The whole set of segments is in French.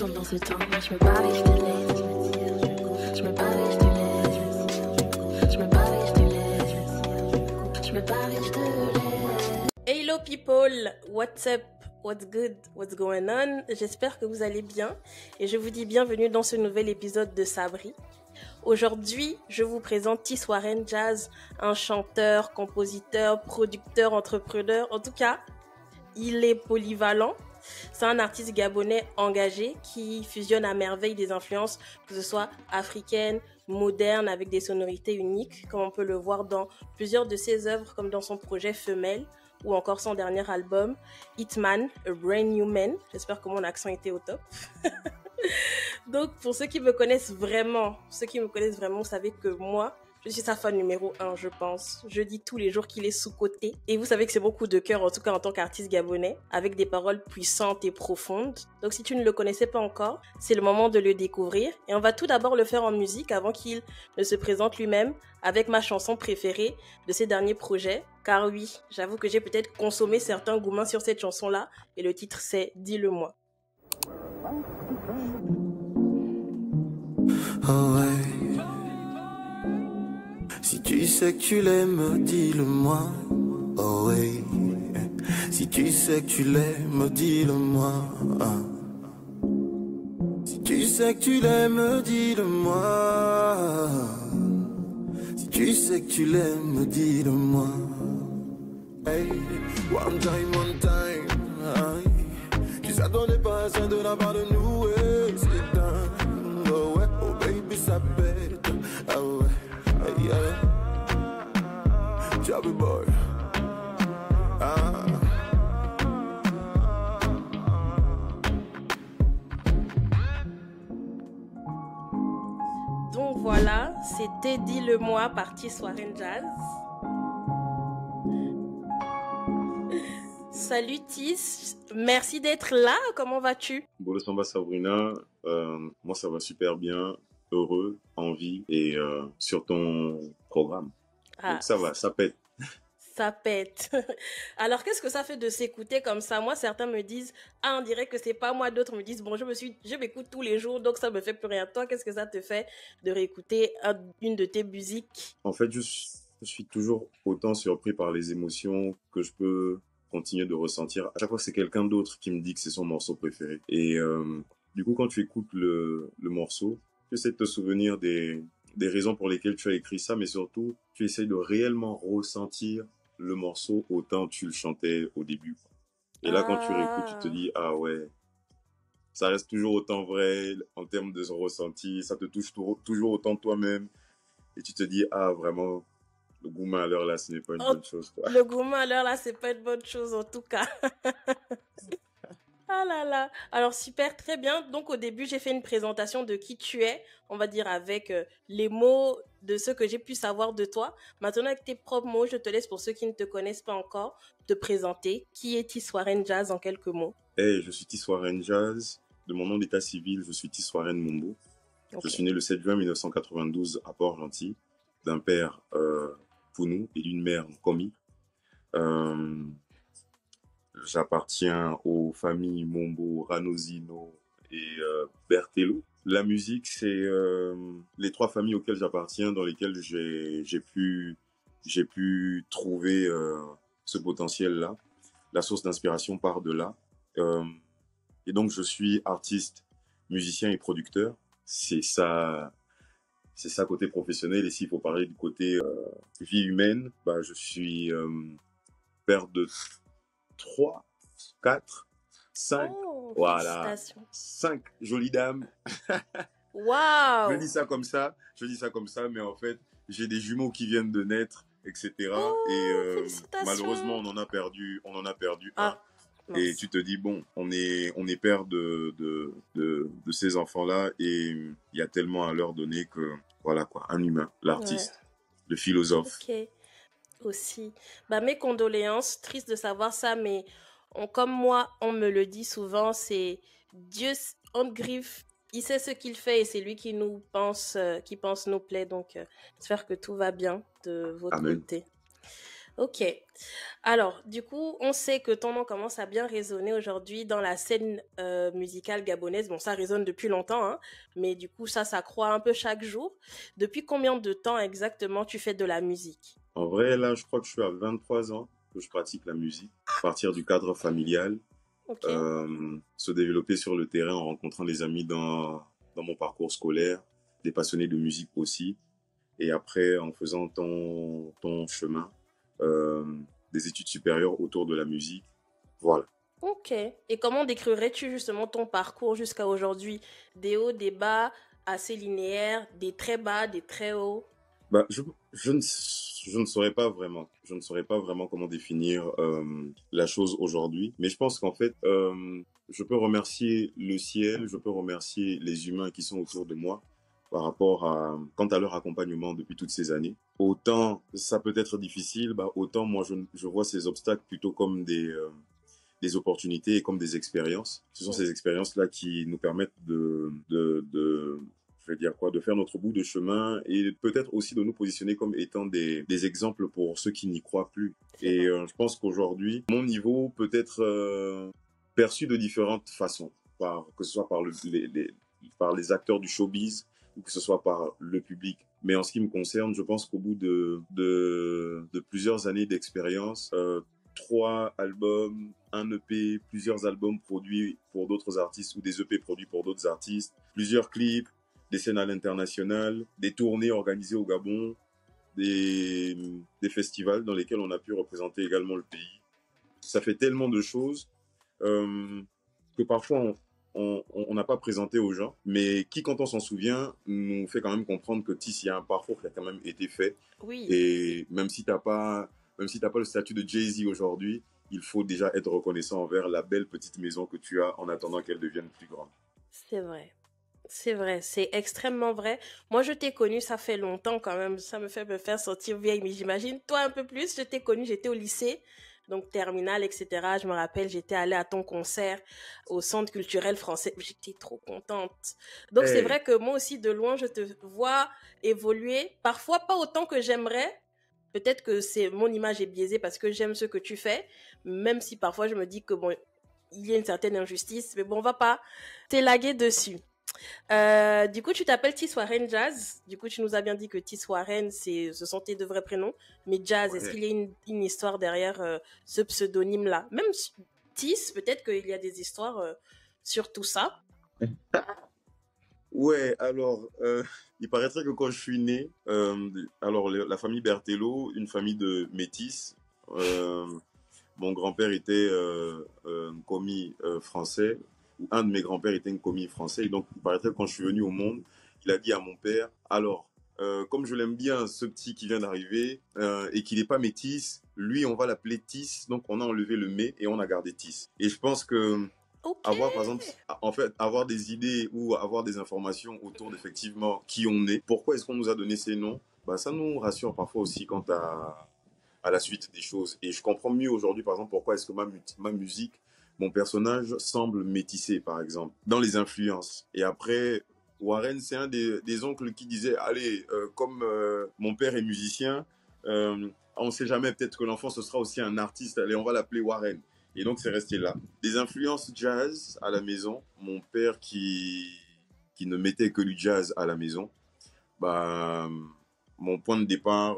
chante dans ce temps. Je me barre et je te laisse. Je me barre et je te laisse. Je me barre et je te laisse. Je me barre et je te laisse. Hello people, what's up? What's good? What's going on? J'espère que vous allez bien et je vous dis bienvenue dans ce nouvel épisode de Sabri. Aujourd'hui, je vous présente Tissoaren Jazz, un chanteur, compositeur, producteur, entrepreneur. En tout cas, il est polyvalent. C'est un artiste gabonais engagé qui fusionne à merveille des influences, que ce soit africaines, modernes, avec des sonorités uniques, comme on peut le voir dans plusieurs de ses œuvres, comme dans son projet Femelle, ou encore son dernier album, Hitman, A Brand New Man. J'espère que mon accent était au top. Donc, pour ceux qui me connaissent vraiment, vous savez que moi, je suis sa fan numéro 1, je pense. Je dis tous les jours qu'il est sous-coté. Et vous savez que c'est mon coup de cœur, en tout cas en tant qu'artiste gabonais, avec des paroles puissantes et profondes. Donc, si tu ne le connaissais pas encore, c'est le moment de le découvrir. Et on va tout d'abord le faire en musique avant qu'il ne se présente lui-même avec ma chanson préférée de ses derniers projets. Car oui, j'avoue que j'ai peut-être consommé certains gourmands sur cette chanson-là. Et le titre, c'est « Dis-le-moi ». Oh ouais. Si tu sais que tu l'aimes, dis-le-moi. Oh ouais. Si tu sais que tu l'aimes, dis-le-moi. Si tu sais que tu l'aimes, dis-le-moi. Si tu sais que tu l'aimes, dis-le-moi. Hey, one time, hey. Tu s'attendais pas à ça de la part de nous, hey. C'est dingue, oh ouais, oh baby ça pète, ah ouais, hey, yeah. Jabby boy, ah. Donc voilà, c'était Dis-le-moi par Tissoaren Jazz. Salut Tis, merci d'être là, comment vas-tu? Bonjour Samba Sabrina, moi ça va super bien, heureux, en vie et sur ton programme. Donc ça va, ça pète. Ça pète. Alors qu'est-ce que ça fait de s'écouter comme ça? Moi certains me disent, ah on dirait que c'est pas moi, d'autres me disent, bon je m'écoute tous les jours donc ça me fait plus rien. Toi qu'est-ce que ça te fait de réécouter une de tes musiques? En fait je suis toujours autant surpris par les émotions que je peux continuer de ressentir. À chaque fois, c'est quelqu'un d'autre qui me dit que c'est son morceau préféré. Et du coup, quand tu écoutes le morceau, tu essaies de te souvenir des raisons pour lesquelles tu as écrit ça, mais surtout, tu essaies de réellement ressentir le morceau autant tu le chantais au début. Et là, quand tu réécoutes, tu te dis, ah ouais, ça reste toujours autant vrai en termes de ressenti, ça te touche toujours autant toi-même. Et tu te dis, ah vraiment, le gourmand à l'heure là, ce n'est pas une bonne chose, quoi. Le gourmand à l'heure là, c'est pas une bonne chose en tout cas. Ah là là. Alors super, très bien. Donc au début, j'ai fait une présentation de qui tu es, on va dire avec les mots de ce que j'ai pu savoir de toi. Maintenant, avec tes propres mots, je te laisse, pour ceux qui ne te connaissent pas encore, te présenter. Qui est Tissoaren Jazz en quelques mots? Hey, je suis Tissoaren Jazz. De mon nom d'état civil, je suis Tissoaren Mumbo. Okay. Je suis né le 7 juin 1992 à Port-Gentil, d'un père Pounou et d'une mère Komi. J'appartiens aux familles Mombo, Ranosino et Bertello. La musique, c'est les trois familles auxquelles j'appartiens, dans lesquelles j'ai pu trouver ce potentiel-là. La source d'inspiration part de là. Et donc, je suis artiste, musicien et producteur. C'est ça côté professionnel. Et s'il faut parler du côté vie humaine, bah, je suis père de 3, 4, 5, voilà, 5 jolies dames. Waouh! Je dis ça comme ça, mais en fait, j'ai des jumeaux qui viennent de naître, etc. Et malheureusement, on en a perdu un. Et tu te dis, bon, on est père de ces enfants-là, et il y a tellement à leur donner que, voilà quoi, un humain, l'artiste, le philosophe. Ok, aussi. Bah, mes condoléances, triste de savoir ça, mais comme moi, on me le dit souvent, c'est Dieu, on griffe, il sait ce qu'il fait et c'est lui qui nous pense, qui pense nos plaies. Donc, j'espère que tout va bien de votre côté. Ok. Alors, du coup, on sait que ton nom commence à bien résonner aujourd'hui dans la scène musicale gabonaise. Bon, ça résonne depuis longtemps, hein, mais du coup, ça croît un peu chaque jour. Depuis combien de temps exactement tu fais de la musique? En vrai, là, je crois que je suis à 23 ans que je pratique la musique, à partir du cadre familial, Ok. se développer sur le terrain en rencontrant des amis dans mon parcours scolaire, des passionnés de musique aussi, et après en faisant ton chemin, euh, des études supérieures autour de la musique. Voilà. Ok. Et comment décrirais-tu justement ton parcours jusqu'à aujourd'hui? Des hauts, des bas, assez linéaires, des très bas, des très hauts? Bah, je ne saurais pas vraiment. Je ne saurais pas vraiment comment définir la chose aujourd'hui. Mais je pense qu'en fait, je peux remercier le ciel, je peux remercier les humains qui sont autour de moi par rapport à, quant à leur accompagnement depuis toutes ces années. Autant ça peut être difficile, bah, autant moi je vois ces obstacles plutôt comme des opportunités et comme des expériences. Ce sont ces expériences-là qui nous permettent je vais dire quoi, de faire notre bout de chemin et peut-être aussi de nous positionner comme étant des exemples pour ceux qui n'y croient plus. C'est Et vrai. je pense qu'aujourd'hui, mon niveau peut être perçu de différentes façons, que ce soit par par les acteurs du showbiz ou que ce soit par le public. Mais en ce qui me concerne, je pense qu'au bout de plusieurs années d'expérience, 3 albums, un EP, plusieurs albums produits pour d'autres artistes ou des EP produits pour d'autres artistes, plusieurs clips, des scènes à l'international, des tournées organisées au Gabon, des, des festivals dans lesquels on a pu représenter également le pays. Ça fait tellement de choses euh, que parfois on n'a pas présenté aux gens, mais qui, quand on s'en souvient, nous fait quand même comprendre que Tis, il y a un parcours qui a quand même été fait. Oui, Et même si t'as pas le statut de Jay-Z aujourd'hui, il faut déjà être reconnaissant envers la belle petite maison que tu as en attendant qu'elle devienne plus grande. c'est vrai. C'est vrai, c'est extrêmement vrai. Moi, je t'ai connu, ça fait longtemps quand même. Ça me fait me faire sentir vieille, mais j'imagine toi un peu plus. Je t'ai connu, j'étais au lycée, donc terminale, etc. Je me rappelle, j'étais allée à ton concert au Centre culturel français. J'étais trop contente. Donc, c'est Hey, vrai que moi aussi, de loin, je te vois évoluer. Parfois, pas autant que j'aimerais. Peut-être que c'est mon image est biaisée parce que j'aime ce que tu fais, même si parfois je me dis que bon, il y a une certaine injustice, mais bon, on va pas t'élaguer dessus. Du coup, tu t'appelles Tiswaren Jazz. Du coup, tu nous as bien dit que Tiswaren, ce sont tes deux vrais prénoms. Mais Jazz, est-ce ouais. qu'il y a une histoire derrière ce pseudonyme-là? Même Tis, peut-être qu'il y a des histoires sur tout ça. Ouais, alors, il paraîtrait que quand je suis né, alors la famille Bertello, une famille de métis, euh, mon grand-père était un commis français, ou un de mes grands-pères était un commis français, et donc il paraîtrait que quand je suis venu au monde, il a dit à mon père, alors, comme je l'aime bien, ce petit qui vient d'arriver, et qu'il n'est pas métis, lui, on va l'appeler Tis, donc on a enlevé le mais et on a gardé Tis. Et je pense que Ok. avoir, par exemple, en fait, avoir des idées ou avoir des informations autour d'effectivement qui on est, pourquoi est-ce qu'on nous a donné ces noms, bah, ça nous rassure parfois aussi quant à la suite des choses. Et je comprends mieux aujourd'hui, par exemple, pourquoi est-ce que ma musique, mon personnage semble métissé, par exemple, dans les influences. Et après, Warren, c'est un des oncles qui disait, allez, comme mon père est musicien, on ne sait jamais, peut-être que l'enfant, ce sera aussi un artiste, allez, on va l'appeler Warren. Et donc, c'est resté là. Des influences jazz à la maison. Mon père qui ne mettait que du jazz à la maison. Bah, mon point de départ,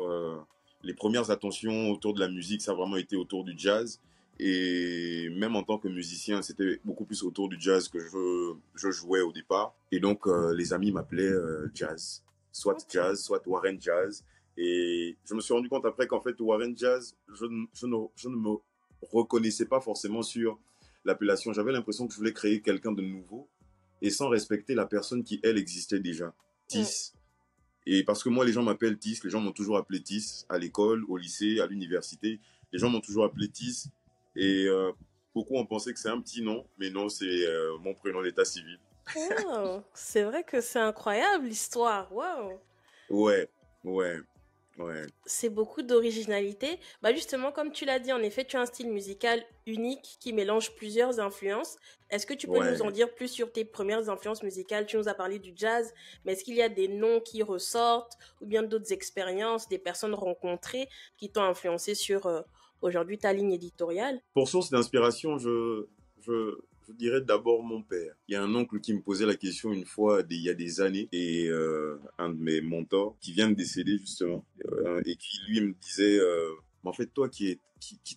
les premières attentions autour de la musique, ça a vraiment été autour du jazz. Et même en tant que musicien, c'était beaucoup plus autour du jazz que je jouais au départ. Et donc, les amis m'appelaient Jazz. Soit Ok. Jazz, soit Warren Jazz. Et je me suis rendu compte après qu'en fait, Warren Jazz, je ne me reconnaissais pas forcément sur l'appellation. J'avais l'impression que je voulais créer quelqu'un de nouveau et sans respecter la personne qui, elle, existait déjà. Mm. Tis. Et parce que moi, les gens m'appellent Tis, les gens m'ont toujours appelé Tis à l'école, au lycée, à l'université. Les gens m'ont toujours appelé Tis. Et beaucoup ont pensé que c'est un petit nom, mais non, c'est mon prénom d'état civil. Oh, c'est vrai que c'est incroyable l'histoire. Wow. Ouais, ouais, Ouais. C'est beaucoup d'originalité. Bah justement, comme tu l'as dit, en effet, tu as un style musical unique qui mélange plusieurs influences. Est-ce que tu peux nous en Ouais. dire plus sur tes premières influences musicales? Tu nous as parlé du jazz, mais est-ce qu'il y a des noms qui ressortent ou bien d'autres expériences, des personnes rencontrées qui t'ont influencé sur aujourd'hui ta ligne éditoriale? Pour source d'inspiration, je dirais d'abord mon père. Il y a un oncle qui me posait la question une fois, il y a des années, et un de mes mentors, qui vient de décéder justement, et qui lui me disait, mais en fait, toi, qui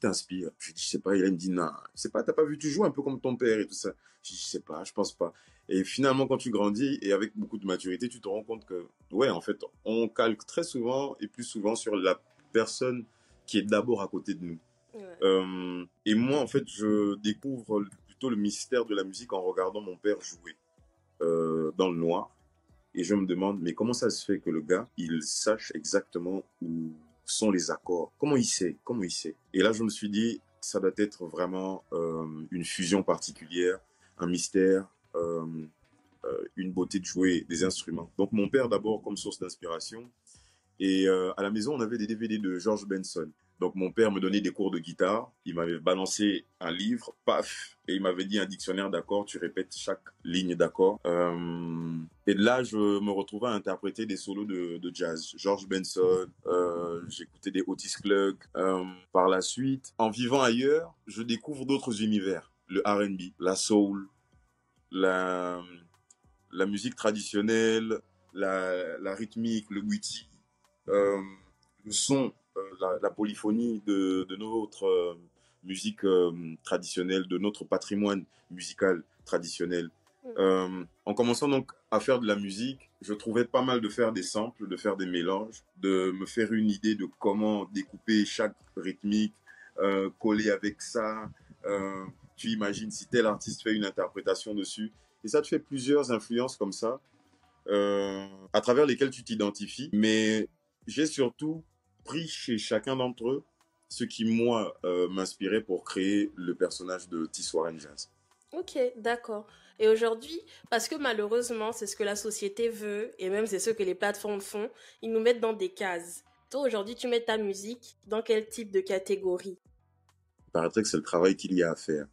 t'inspire? Je dis, je sais pas. Il me dit, non, je sais pas, t'as pas vu, tu joues un peu comme ton père et tout ça. Je dis, je sais pas, je pense pas. Et finalement, quand tu grandis et avec beaucoup de maturité, tu te rends compte que, ouais, en fait, on calque très souvent et plus souvent sur la personne qui est d'abord à côté de nous. Ouais. Et moi, en fait, je découvre plutôt le mystère de la musique en regardant mon père jouer dans le noir. Et je me demande, mais comment ça se fait que le gars, il sache exactement où sont les accords? Comment il sait? Comment il sait? Et là, je me suis dit, ça doit être vraiment une fusion particulière, un mystère, une beauté de jouer des instruments. Donc, mon père, d'abord, comme source d'inspiration. Et à la maison, on avait des DVD de George Benson. Donc, mon père me donnait des cours de guitare. Il m'avait balancé un livre, paf, et il m'avait dit un dictionnaire d'accords. Tu répètes chaque ligne d'accord. Et de là, je me retrouvais à interpréter des solos de jazz. George Benson, j'écoutais des Otis Clug. Par la suite, en vivant ailleurs, je découvre d'autres univers. Le R&B, la soul, la, la musique traditionnelle, la rythmique, le witty. Le son, la polyphonie de notre musique traditionnelle, de notre patrimoine musical traditionnel. En commençant donc à faire de la musique, je trouvais pas mal de faire des samples, de faire des mélanges, de me faire une idée de comment découper chaque rythmique, coller avec ça. Tu imagines si tel artiste fait une interprétation dessus. Et ça te fait plusieurs influences comme ça, à travers lesquelles tu t'identifies. Mais j'ai surtout pris chez chacun d'entre eux ce qui, moi, m'inspirait pour créer le personnage de T. Warren Jazz. Ok, d'accord. Et aujourd'hui, parce que malheureusement, c'est ce que la société veut, et même c'est ce que les plateformes font, ils nous mettent dans des cases. Toi, aujourd'hui, tu mets ta musique dans quel type de catégorie? Il paraîtrait que c'est le travail qu'il y a à faire.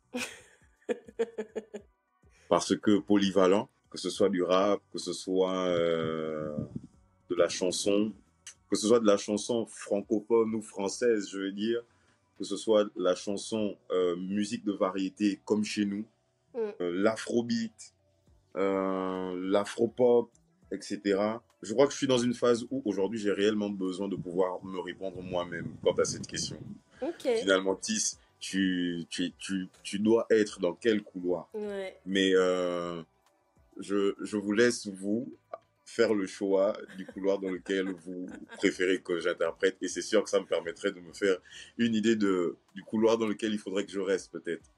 Parce que polyvalent, que ce soit du rap, que ce soit de la chanson, que ce soit de la chanson francophone ou française, je veux dire, que ce soit de la chanson musique de variété comme chez nous, l'afrobeat, l'afropop, etc. Je crois que je suis dans une phase où aujourd'hui j'ai réellement besoin de pouvoir me répondre moi-même quant à cette question. Ok. Finalement, Tis, tu dois être dans quel couloir? Ouais. Mais je vous laisse, vous, faire le choix du couloir dans lequel vous préférez que j'interprète. Et c'est sûr que ça me permettrait de me faire une idée du couloir dans lequel il faudrait que je reste, peut-être.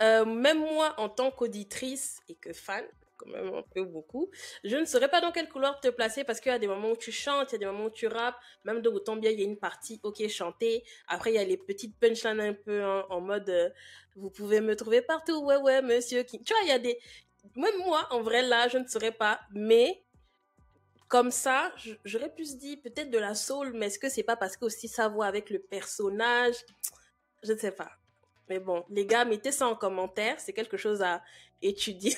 Même moi, en tant qu'auditrice et que fan, quand même un peu beaucoup, je ne saurais pas dans quel couloir te placer parce qu'il y a des moments où tu chantes, il y a des moments où tu rappes, même de autant bien il y a une partie ok chantée, après il y a les petites punchlines un peu en mode vous pouvez me trouver partout, ouais ouais monsieur King. Tu vois, il y a des... Même moi, en vrai, là, je ne saurais pas, mais comme ça, j'aurais plus dit peut-être de la soul, mais est-ce que c'est pas parce que aussi ça voit avec le personnage? Je ne sais pas. Mais bon, les gars, mettez ça en commentaire. C'est quelque chose à étudier.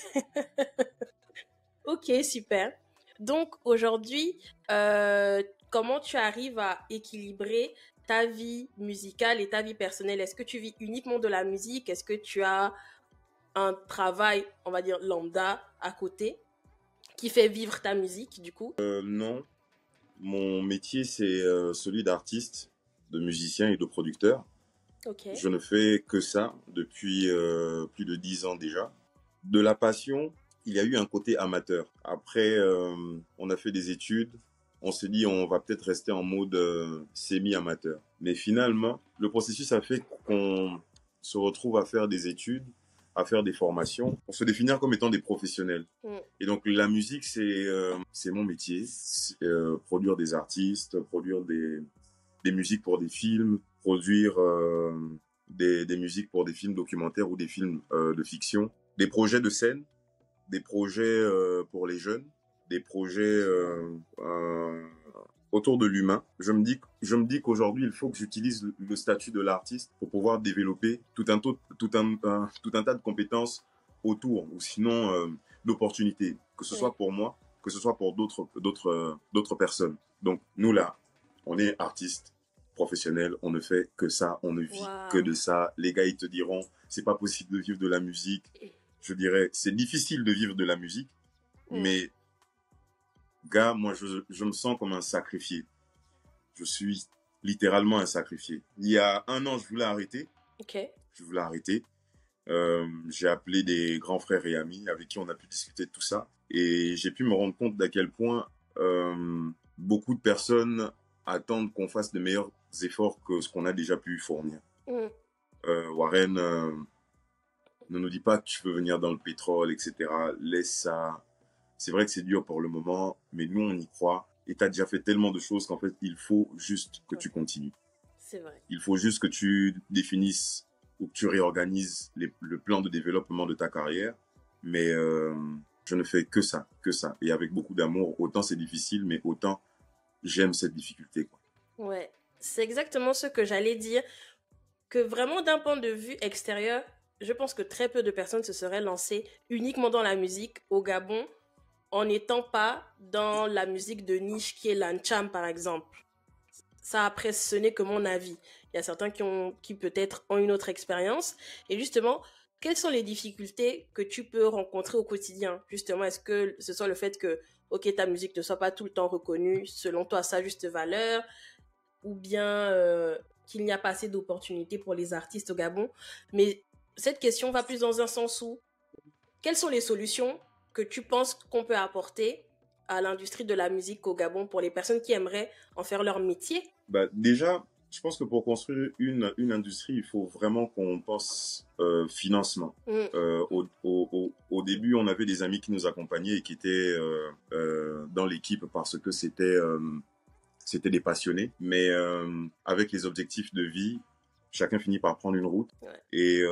Ok, super. Donc, aujourd'hui, comment tu arrives à équilibrer ta vie musicale et ta vie personnelle? Est-ce que tu vis uniquement de la musique? Est-ce que tu as un travail, on va dire, lambda à côté qui fait vivre ta musique, du coup? Non, mon métier, c'est celui d'artiste, de musicien et de producteur. Ok. Je ne fais que ça depuis plus de 10 ans déjà. De la passion, il y a eu un côté amateur. Après, on a fait des études. On s'est dit, on va peut-être rester en mode semi-amateur. Mais finalement, le processus a fait qu'on se retrouve à faire des études, à faire des formations, pour se définir comme étant des professionnels. Et donc, la musique, c'est mon métier. Produire des artistes, produire des musiques pour des films, produire des musiques pour des films documentaires ou des films de fiction, des projets de scène, des projets pour les jeunes, des projets autour de l'humain. Je me dis qu'aujourd'hui, il faut que j'utilise le statut de l'artiste pour pouvoir développer tout un tas de compétences autour, ou sinon d'opportunités, que ce soit pour moi, que ce soit pour d'autres personnes. Donc nous là, on est artistes professionnels, on ne fait que ça, on ne vit que de ça. Les gars, ils te diront, c'est pas possible de vivre de la musique. Je dirais, c'est difficile de vivre de la musique, mais gars, moi, je me sens comme un sacrifié. Je suis littéralement un sacrifié. Il y a 1 an, je voulais arrêter. Je voulais arrêter. J'ai appelé des grands frères et amis avec qui on a pu discuter de tout ça. Et j'ai pu me rendre compte d'à quel point beaucoup de personnes attendent qu'on fasse de meilleurs efforts que ce qu'on a déjà pu fournir. Warren, ne nous dis pas que tu veux venir dans le pétrole, etc. Laisse ça. C'est vrai que c'est dur pour le moment, mais nous, on y croit. Et tu as déjà fait tellement de choses qu'en fait, il faut juste que tu continues. C'est vrai. Il faut juste que tu définisses ou que tu réorganises le plan de développement de ta carrière. Mais je ne fais que ça, que ça. Et avec beaucoup d'amour. Autant c'est difficile, mais autant j'aime cette difficulté, quoi. Ouais, c'est exactement ce que j'allais dire. Que vraiment d'un point de vue extérieur, je pense que très peu de personnes se seraient lancées uniquement dans la musique au Gabon en n'étant pas dans la musique de niche qui est l'ancham, par exemple. Ça, après, ce n'est que mon avis. Il y a certains qui peut-être ont une autre expérience. Et justement, quelles sont les difficultés que tu peux rencontrer au quotidien? Justement, est-ce que ce soit le fait que, ok, ta musique ne soit pas tout le temps reconnue selon toi à sa juste valeur, ou bien qu'il n'y a pas assez d'opportunités pour les artistes au Gabon? Mais cette question va plus dans un sens où, quelles sont les solutions que tu penses qu'on peut apporter à l'industrie de la musique au Gabon pour les personnes qui aimeraient en faire leur métier? Bah, déjà, je pense que pour construire une industrie, il faut vraiment qu'on pense financement. Au début, on avait des amis qui nous accompagnaient et qui étaient dans l'équipe parce que c'était des passionnés. Mais avec les objectifs de vie, chacun finit par prendre une route. Et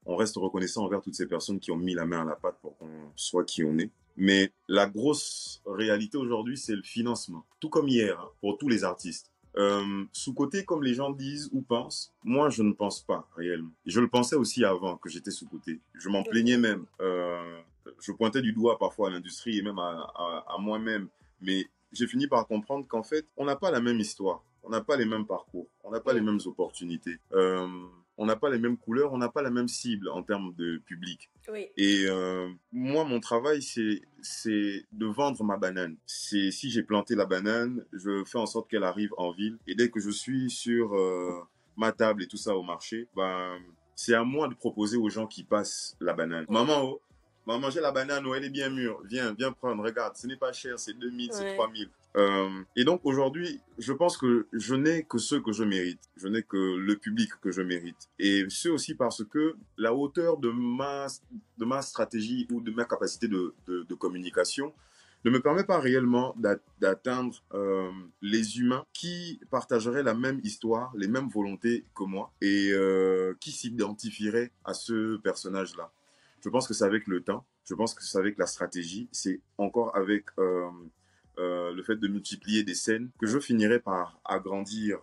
on reste reconnaissant envers toutes ces personnes qui ont mis la main à la pâte pour qu'on soit qui on est. Mais la grosse réalité aujourd'hui, c'est le financement. Tout comme hier, hein, pour tous les artistes. Sous-côté, comme les gens disent ou pensent, moi, je ne pense pas réellement. Je le pensais aussi avant que j'étais sous-côté. Je m'en plaignais même. Je pointais du doigt parfois à l'industrie et même à moi-même. Mais j'ai fini par comprendre qu'en fait, on n'a pas la même histoire. On n'a pas les mêmes parcours. On n'a pas les mêmes opportunités. On n'a pas les mêmes couleurs. On n'a pas la même cible en termes de public. Oui. Et moi, mon travail, c'est de vendre ma banane. Si j'ai planté la banane, je fais en sorte qu'elle arrive en ville. Et dès que je suis sur ma table et tout ça au marché, ben, c'est à moi de proposer aux gens qui passent la banane. Maman, oh, va manger la banane, oh, elle est bien mûre. Viens prendre, regarde, ce n'est pas cher, c'est 2000, c'est 3000. Et donc aujourd'hui, je pense que je n'ai que ce que je mérite. Je n'ai que le public que je mérite. Et c'est aussi parce que la hauteur de ma stratégie ou de ma capacité de communication ne me permet pas réellement d'atteindre les humains qui partageraient la même histoire, les mêmes volontés que moi et qui s'identifieraient à ce personnage-là. Je pense que c'est avec le temps, je pense que c'est avec la stratégie, c'est encore avec le fait de multiplier des scènes que je finirai par agrandir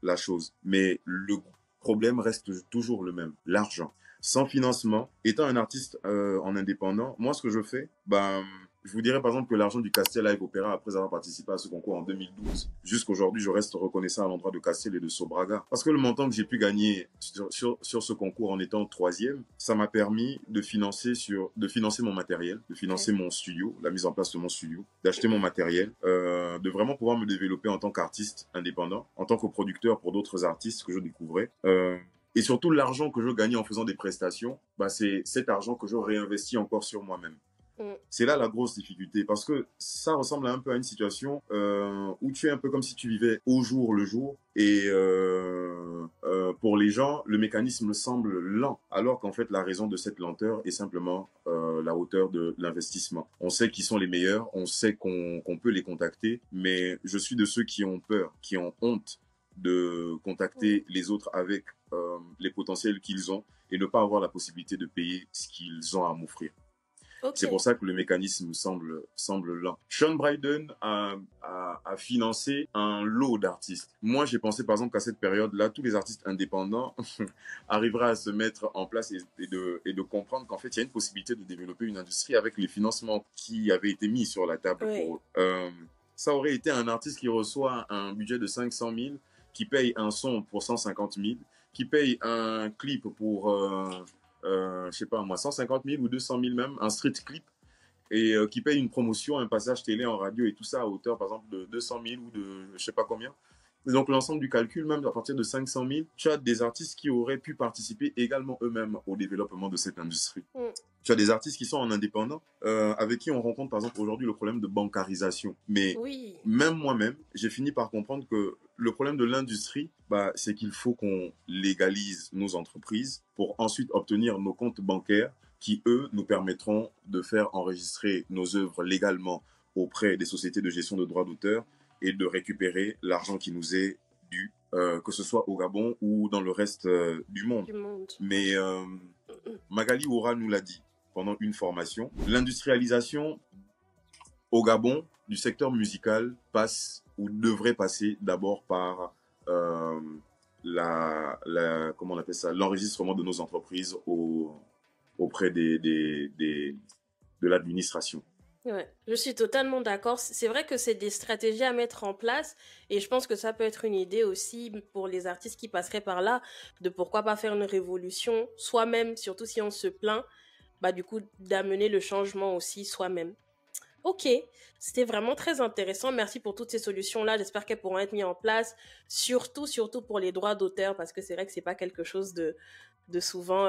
la chose. Mais le problème reste toujours le même, l'argent. Sans financement, étant un artiste en indépendant, moi ce que je fais, je vous dirais par exemple que l'argent du Castel Live Opéra, après avoir participé à ce concours en 2012, jusqu'aujourd'hui, je reste reconnaissant à l'endroit de Castel et de Sobraga. Parce que le montant que j'ai pu gagner sur ce concours en étant 3e, ça m'a permis de financer mon matériel, de financer mon studio, la mise en place de mon studio, d'acheter mon matériel, de vraiment pouvoir me développer en tant qu'artiste indépendant, en tant que producteur pour d'autres artistes que je découvrais. Et surtout, l'argent que je gagnais en faisant des prestations, c'est cet argent que je réinvestis encore sur moi-même. C'est là la grosse difficulté parce que ça ressemble un peu à une situation où tu es un peu comme si tu vivais au jour le jour et pour les gens, le mécanisme semble lent alors qu'en fait la raison de cette lenteur est simplement la hauteur de l'investissement. On sait qui sont les meilleurs, on sait qu'on peut les contacter, mais je suis de ceux qui ont peur, qui ont honte de contacter les autres avec les potentiels qu'ils ont et ne pas avoir la possibilité de payer ce qu'ils ont à m'offrir. Ok. C'est pour ça que le mécanisme semble lent. Sean Bryden a financé un lot d'artistes. Moi, j'ai pensé par exemple qu'à cette période-là, tous les artistes indépendants arriveraient à se mettre en place et de comprendre qu'en fait, il y a une possibilité de développer une industrie avec les financements qui avaient été mis sur la table Oui. pour eux. Ça aurait été un artiste qui reçoit un budget de 500 000, qui paye un son pour 150 000, qui paye un clip pour, je sais pas moi, 150 000 ou 200 000 même, un street clip, et qui paye une promotion, un passage télé en radio et tout ça à hauteur, par exemple, de 200 000 ou de je sais pas combien. Et donc, l'ensemble du calcul, même à partir de 500 000, tu as des artistes qui auraient pu participer également eux-mêmes au développement de cette industrie. Mm. Tu as des artistes qui sont en indépendant, avec qui on rencontre, par exemple, aujourd'hui le problème de bancarisation. Mais Oui. même moi-même, j'ai fini par comprendre que le problème de l'industrie, c'est qu'il faut qu'on légalise nos entreprises pour ensuite obtenir nos comptes bancaires qui, eux, nous permettront de faire enregistrer nos œuvres légalement auprès des sociétés de gestion de droits d'auteur et de récupérer l'argent qui nous est dû, que ce soit au Gabon ou dans le reste du monde. Du monde. Mais Magali Oura nous l'a dit pendant une formation, l'industrialisation au Gabon du secteur musical passe ou devrait passer d'abord par comment on appelle ça, l'enregistrement de nos entreprises auprès de l'administration. Ouais, je suis totalement d'accord. C'est vrai que c'est des stratégies à mettre en place et je pense que ça peut être une idée aussi pour les artistes qui passeraient par là de pourquoi pas faire une révolution soi-même, surtout si on se plaint, du coup d'amener le changement aussi soi-même. Ok, c'était vraiment très intéressant. Merci pour toutes ces solutions-là. J'espère qu'elles pourront être mises en place, surtout pour les droits d'auteur, parce que c'est vrai que c'est pas quelque chose de souvent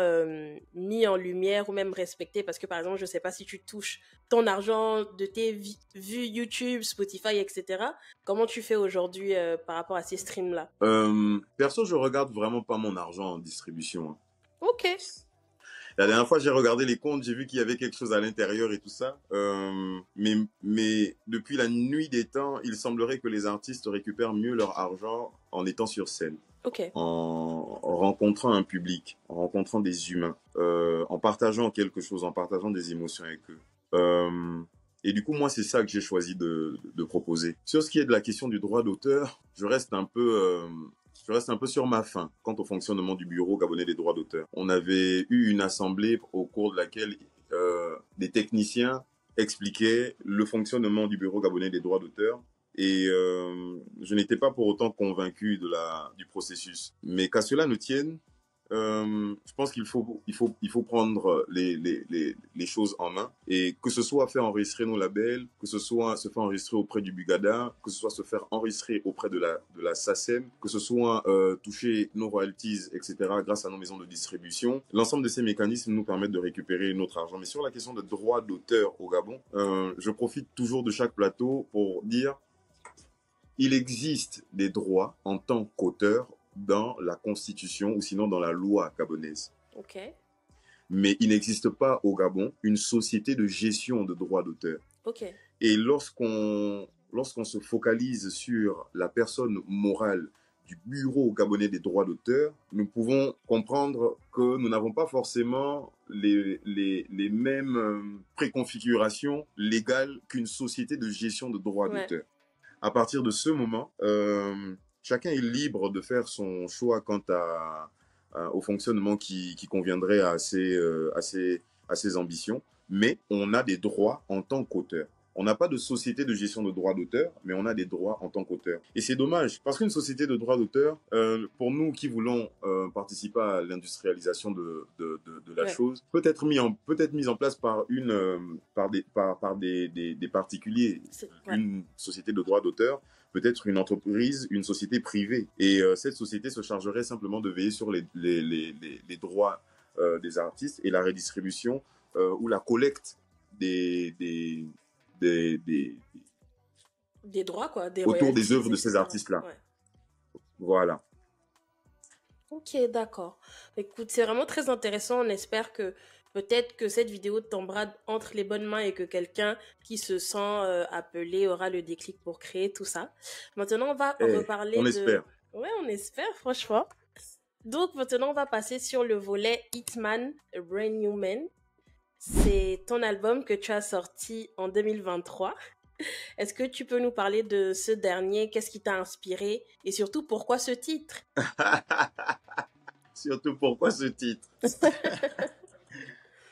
mis en lumière ou même respecté, parce que par exemple, je sais pas si tu touches ton argent de tes vues YouTube, Spotify, etc. Comment tu fais aujourd'hui par rapport à ces streams-là? Perso, je regarde vraiment pas mon argent en distribution. Hein. Ok. La dernière fois, j'ai regardé les comptes, j'ai vu qu'il y avait quelque chose à l'intérieur et tout ça. Mais depuis la nuit des temps, il semblerait que les artistes récupèrent mieux leur argent en étant sur scène. Ok. En rencontrant un public, en rencontrant des humains, en partageant quelque chose, en partageant des émotions avec eux. Et du coup, moi, c'est ça que j'ai choisi de proposer. Sur ce qui est de la question du droit d'auteur, je reste un peu sur ma faim quant au fonctionnement du Bureau gabonais des droits d'auteur. On avait eu une assemblée au cours de laquelle des techniciens expliquaient le fonctionnement du Bureau gabonais des droits d'auteur. Et je n'étais pas pour autant convaincu du processus. Mais qu'à cela ne tienne, je pense qu'il faut prendre les choses en main, et que ce soit faire enregistrer nos labels, que ce soit se faire enregistrer auprès du Bugada, que ce soit se faire enregistrer auprès de la SACEM, que ce soit toucher nos royalties, etc. grâce à nos maisons de distribution. L'ensemble de ces mécanismes nous permettent de récupérer notre argent. Mais sur la question de droit d'auteur au Gabon, je profite toujours de chaque plateau pour dire il existe des droits en tant qu'auteur dans la constitution ou sinon dans la loi gabonaise. Ok. Mais il n'existe pas au Gabon une société de gestion de droits d'auteur. Ok. Et lorsqu'on se focalise sur la personne morale du Bureau gabonais des droits d'auteur, nous pouvons comprendre que nous n'avons pas forcément les mêmes préconfigurations légales qu'une société de gestion de droits d'auteur. À partir de ce moment, chacun est libre de faire son choix quant au fonctionnement qui conviendrait à ses ambitions, mais on a des droits en tant qu'auteur. On n'a pas de société de gestion de droits d'auteur, mais on a des droits en tant qu'auteur. Et c'est dommage, parce qu'une société de droits d'auteur, pour nous qui voulons participer à l'industrialisation de la chose, peut être mise en place par des particuliers. Une société de droits d'auteur, peut-être une entreprise, une société privée. Et cette société se chargerait simplement de veiller sur les droits des artistes et la redistribution ou la collecte des droits, quoi, autour des œuvres de ces artistes-là. Ouais. Voilà. Ok, d'accord. Écoute, c'est vraiment très intéressant. On espère que peut-être que cette vidéo tombera entre les bonnes mains et que quelqu'un qui se sent appelé aura le déclic pour créer tout ça. Maintenant, on va reparler espère. Ouais, on espère, franchement. Donc, maintenant, on va passer sur le volet Hitman, A Brand New Man. C'est ton album que tu as sorti en 2023. Est-ce que tu peux nous parler de ce dernier? Qu'est-ce qui t'a inspiré? Et surtout, pourquoi ce titre? Surtout pourquoi ce titre?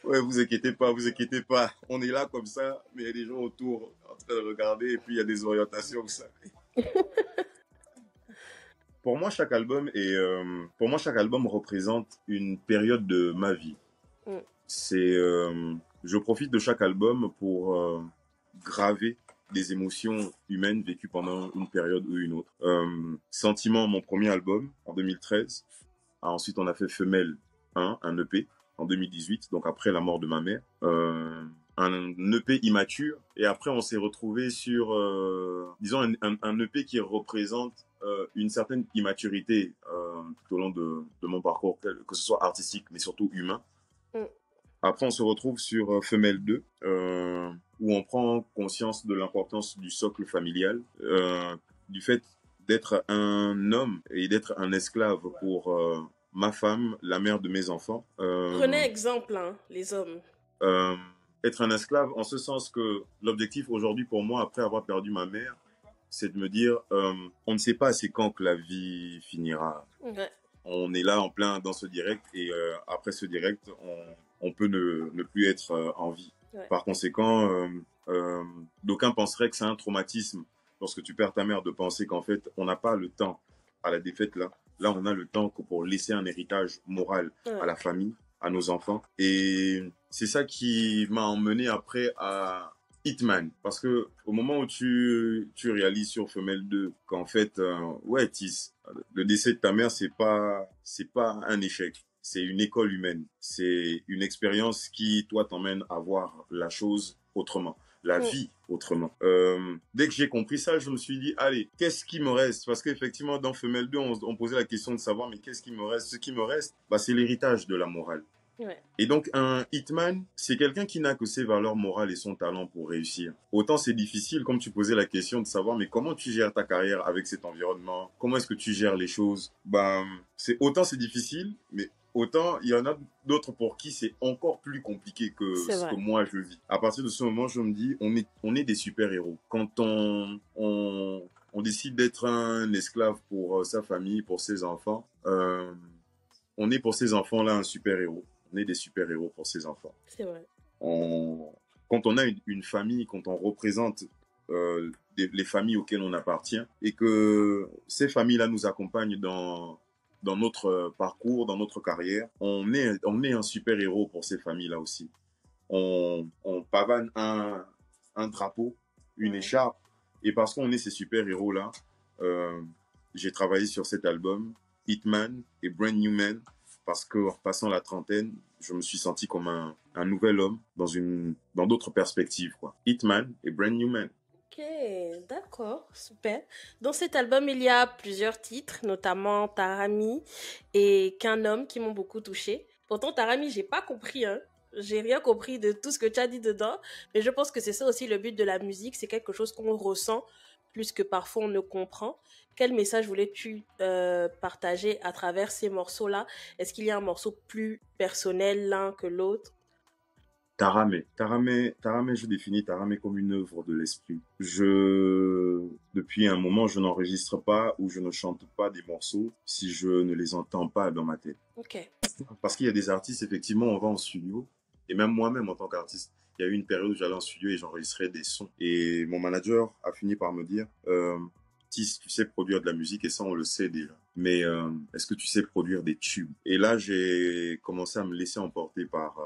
Ouais, vous inquiétez pas, vous inquiétez pas. On est là comme ça, mais il y a des gens autour en train de regarder et puis il y a des orientations, vous savez. Pour moi, chaque album représente une période de ma vie. Mm. Je profite de chaque album pour graver des émotions humaines vécues pendant une période ou une autre. Sentiment, mon premier album en 2013. Ensuite, on a fait Femelle 1, un EP en 2018, donc après la mort de ma mère. Un EP immature, et après on s'est retrouvé sur, disons, un EP qui représente une certaine immaturité tout au long de mon parcours, que ce soit artistique, mais surtout humain. Mm. Après, on se retrouve sur Femelle 2, où on prend conscience de l'importance du socle familial, du fait d'être un homme et d'être un esclave pour ma femme, la mère de mes enfants. Prenez exemple, hein, les hommes. Être un esclave en ce sens que l'objectif aujourd'hui pour moi, après avoir perdu ma mère, c'est de me dire, on ne sait pas c'est quand que la vie finira. Ouais. On est là en plein dans ce direct et après ce direct, on peut ne plus être en vie. Ouais. Par conséquent, d'aucuns penseraient que c'est un traumatisme lorsque tu perds ta mère, de penser qu'en fait, on n'a pas le temps à la défaite là. Là, on a le temps pour laisser un héritage moral à la famille, à nos enfants. Et c'est ça qui m'a emmené après à Hitman. Parce que au moment où tu réalises sur Femelle 2 qu'en fait, ouais, Tis, le décès de ta mère, c'est pas un échec. C'est une école humaine. C'est une expérience qui, toi, t'emmène à voir la chose autrement. La vie autrement. Dès que j'ai compris ça, je me suis dit, allez, qu'est-ce qui me reste? Parce qu'effectivement, dans Femelle 2, on posait la question de savoir, mais qu'est-ce qui me reste? Ce qui me reste, bah, c'est l'héritage de la morale. Ouais. Et donc, un hitman, c'est quelqu'un qui n'a que ses valeurs morales et son talent pour réussir. Autant c'est difficile, comme tu posais la question, de savoir, mais comment tu gères ta carrière avec cet environnement? Comment est-ce que tu gères les choses? Bah, autant c'est difficile, mais autant il y en a d'autres pour qui c'est encore plus compliqué que ce que moi je vis. À partir de ce moment, je me dis, on est des super-héros. Quand on décide d'être un esclave pour sa famille, pour ses enfants, on est pour ces enfants-là un super-héros. On est des super-héros pour ces enfants. C'est vrai. Quand on a une famille, quand on représente les familles auxquelles on appartient et que ces familles-là nous accompagnent dans notre parcours, dans notre carrière, on est un super-héros pour ces familles-là aussi. On pavane un drapeau, une écharpe, et parce qu'on est ces super-héros-là, j'ai travaillé sur cet album, Hitman et Brand New Man, parce qu'en passant la trentaine, je me suis senti comme un nouvel homme dans d'autres perspectives, quoi. Hitman et Brand New Man. Ok, d'accord, super. Dans cet album, il y a plusieurs titres, notamment Tarami et Qu'un homme, qui m'ont beaucoup touchée. Pourtant, Tarami, j'ai pas compris, hein. J'ai rien compris de tout ce que tu as dit dedans, mais je pense que c'est ça aussi le but de la musique, c'est quelque chose qu'on ressent plus que parfois on ne comprend. Quel message voulais-tu partager à travers ces morceaux-là? Est-ce qu'il y a un morceau plus personnel l'un que l'autre? Tarame, je définis Tarame comme une œuvre de l'esprit. Depuis un moment, je n'enregistre pas ou je ne chante pas des morceaux si je ne les entends pas dans ma tête. Ok. Parce qu'il y a des artistes, effectivement, on va en studio, et même moi-même en tant qu'artiste, il y a eu une période où j'allais en studio et j'enregistrais des sons. Et mon manager a fini par me dire, Tis, tu sais produire de la musique, et ça on le sait déjà. Mais est-ce que tu sais produire des tubes? Et là, j'ai commencé à me laisser emporter par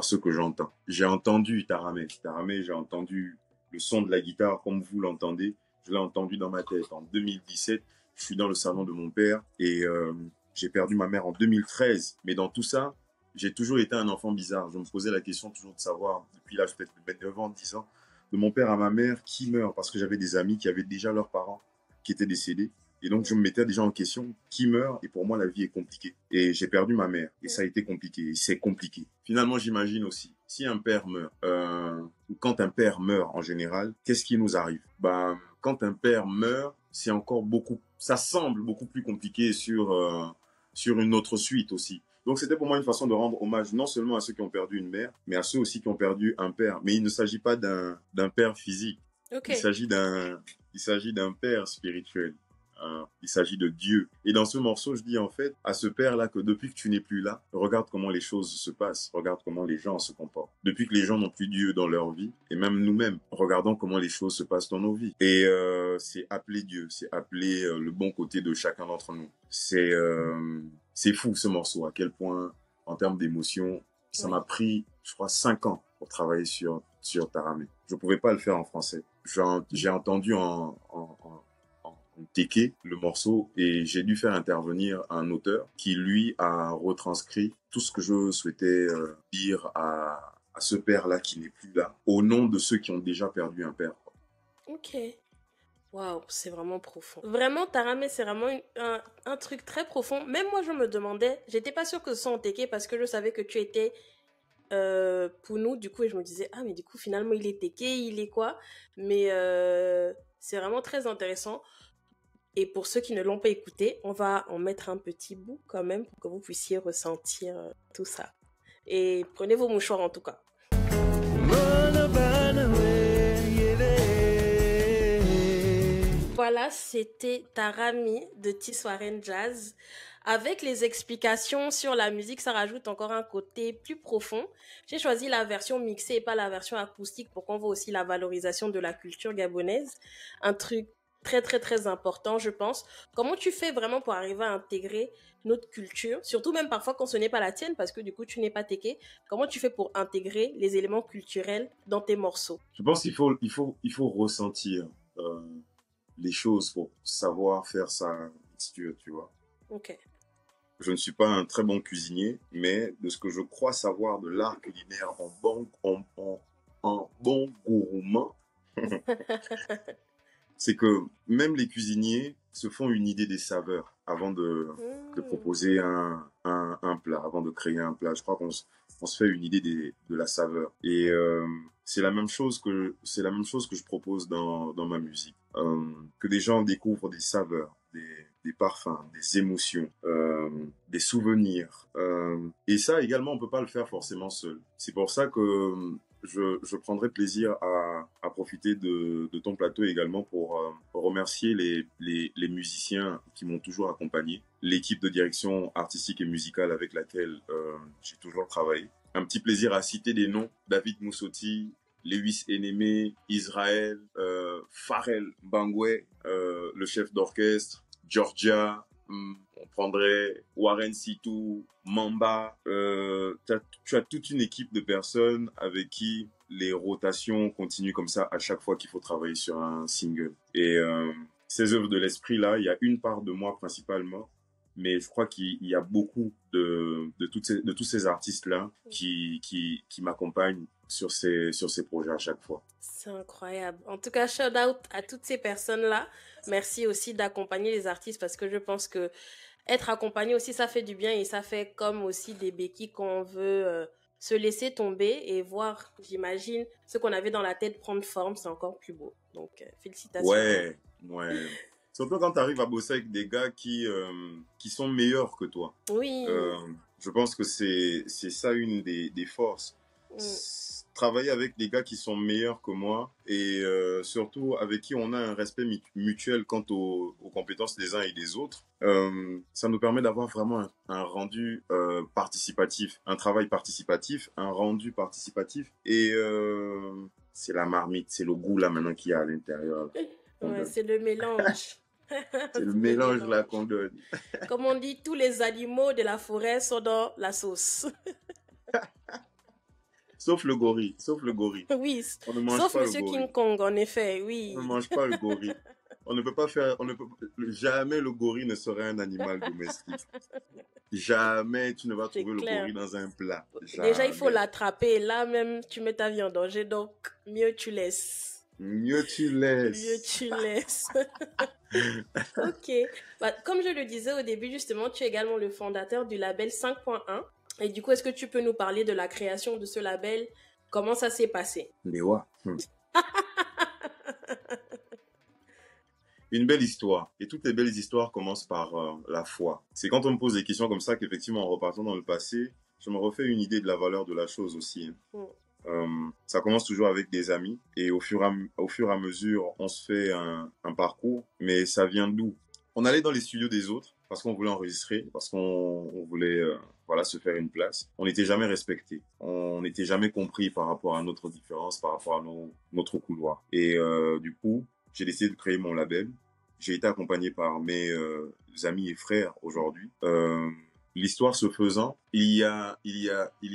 ce que j'entends. J'ai entendu Tarame, j'ai entendu le son de la guitare comme vous l'entendez. Je l'ai entendu dans ma tête. En 2017, je suis dans le salon de mon père et j'ai perdu ma mère en 2013. Mais dans tout ça, j'ai toujours été un enfant bizarre. Je me posais la question toujours de savoir, depuis l'âge peut-être de 29 ans, 10 ans, de mon père à ma mère, qui meurt? Parce que j'avais des amis qui avaient déjà leurs parents qui étaient décédés. Et donc, je me mettais déjà en question, qui meurt? Et pour moi, la vie est compliquée. Et j'ai perdu ma mère. Et ça a été compliqué. Et c'est compliqué. Finalement, j'imagine aussi, si un père meurt, ou quand un père meurt en général, qu'est-ce qui nous arrive? Quand un père meurt, c'est encore ça semble beaucoup plus compliqué sur une autre suite aussi. Donc c'était pour moi une façon de rendre hommage non seulement à ceux qui ont perdu une mère, mais à ceux aussi qui ont perdu un père. Mais il ne s'agit pas d'un père physique. Ok. Il s'agit d'un père spirituel. Il s'agit de Dieu. Et dans ce morceau, je dis en fait à ce père-là que depuis que tu n'es plus là, regarde comment les choses se passent, regarde comment les gens se comportent. Depuis que les gens n'ont plus Dieu dans leur vie, et même nous-mêmes, regardons comment les choses se passent dans nos vies. Et c'est appeler Dieu, c'est appeler le bon côté de chacun d'entre nous. C'est fou ce morceau, à quel point, en termes d'émotion, ça m'a pris, je crois, 5 ans pour travailler sur Taramé. Je pouvais pas le faire en français. J'ai entendu en Téké, le morceau, et j'ai dû faire intervenir un auteur qui, lui, a retranscrit tout ce que je souhaitais dire à ce père-là qui n'est plus là, au nom de ceux qui ont déjà perdu un père. Ok. Waouh, c'est vraiment profond. Vraiment, Taramé, c'est vraiment un truc très profond. Même moi, je me demandais, j'étais pas sûre que ce soit en Téké parce que je savais que tu étais Pounou, du coup, et je me disais, ah, mais du coup, finalement, il est Téké, il est quoi? Mais c'est vraiment très intéressant. Et pour ceux qui ne l'ont pas écouté, on va en mettre un petit bout quand même pour que vous puissiez ressentir tout ça. Et prenez vos mouchoirs en tout cas. Voilà, c'était Taramé de Tissoaren Jazz. Avec les explications sur la musique, ça rajoute encore un côté plus profond. J'ai choisi la version mixée et pas la version acoustique pour qu'on voit aussi la valorisation de la culture gabonaise. Un truc très très très important, je pense. Comment tu fais vraiment pour arriver à intégrer notre culture, surtout même parfois quand ce n'est pas la tienne, parce que du coup tu n'es pas téké. Comment tu fais pour intégrer les éléments culturels dans tes morceaux? Je pense qu'il faut ressentir les choses pour savoir faire ça, tu vois. Ok. Je ne suis pas un très bon cuisinier, mais de ce que je crois savoir de l'art culinaire en bon gourmand, c'est que même les cuisiniers se font une idée des saveurs avant de proposer un plat, avant de créer un plat. Je crois qu'on se fait une idée de la saveur. Et c'est la même chose que je propose dans ma musique. Que des gens découvrent des saveurs, des parfums, des émotions, des souvenirs. Et ça également, on peut pas le faire forcément seul. C'est pour ça que je prendrai plaisir à profiter de ton plateau également pour remercier les musiciens qui m'ont toujours accompagné, l'équipe de direction artistique et musicale avec laquelle j'ai toujours travaillé. Un petit plaisir à citer des noms: David Moussotti, Lewis Enemé, Israël, Pharrell Bangwe, le chef d'orchestre, Georgia, on prendrait Warren Sitou, Mamba. Tu as toute une équipe de personnes avec qui les rotations continuent comme ça à chaque fois qu'il faut travailler sur un single. Et ces œuvres de l'esprit-là, il y a une part de moi principalement, mais je crois qu'il y a beaucoup de tous ces artistes-là qui m'accompagnent sur ces projets à chaque fois. C'est incroyable. En tout cas, shout out à toutes ces personnes-là. Merci aussi d'accompagner les artistes parce que je pense que être accompagné aussi, ça fait du bien et ça fait comme aussi des béquilles qu'on veut se laisser tomber et voir, j'imagine, ce qu'on avait dans la tête prendre forme, c'est encore plus beau. Donc, félicitations. Ouais. Surtout quand tu arrives à bosser avec des gars qui sont meilleurs que toi. Oui. Je pense que c'est ça une des forces. Travailler avec des gars qui sont meilleurs que moi et surtout avec qui on a un respect mutuel quant aux compétences des uns et des autres, ça nous permet d'avoir vraiment un rendu participatif, un travail participatif, un rendu participatif et c'est la marmite, c'est le goût là maintenant qu'il y a à l'intérieur. Ouais, c'est le mélange. C'est le mélange là qu'on donne. Comme on dit, tous les animaux de la forêt sont dans la sauce. Sauf le gorille. Oui, on ne mange sauf pas Monsieur King Kong, en effet, oui. On ne mange pas le gorille. Jamais le gorille ne serait un animal domestique. Jamais tu ne vas trouver le gorille dans un plat. Jamais. Déjà, il faut l'attraper. Là même, tu mets ta vie en danger, donc mieux tu laisses. Ok. Bah, comme je le disais au début, justement, tu es également le fondateur du label 5.1. Et du coup, est-ce que tu peux nous parler de la création de ce label? Comment ça s'est passé? Léwa. Une belle histoire. Et toutes les belles histoires commencent par la foi. C'est quand on me pose des questions comme ça qu'effectivement, en repartant dans le passé, je me refais une idée de la valeur de la chose aussi. Mm. Ça commence toujours avec des amis et au fur et à mesure, on se fait un parcours, mais ça vient d'où? On allait dans les studios des autres parce qu'on voulait enregistrer, parce qu'on voulait voilà, se faire une place. On n'était jamais respecté. On n'était jamais compris par rapport à notre différence, par rapport à notre couloir. Et du coup, j'ai décidé de créer mon label. J'ai été accompagné par mes amis et frères aujourd'hui. L'histoire se faisant, il y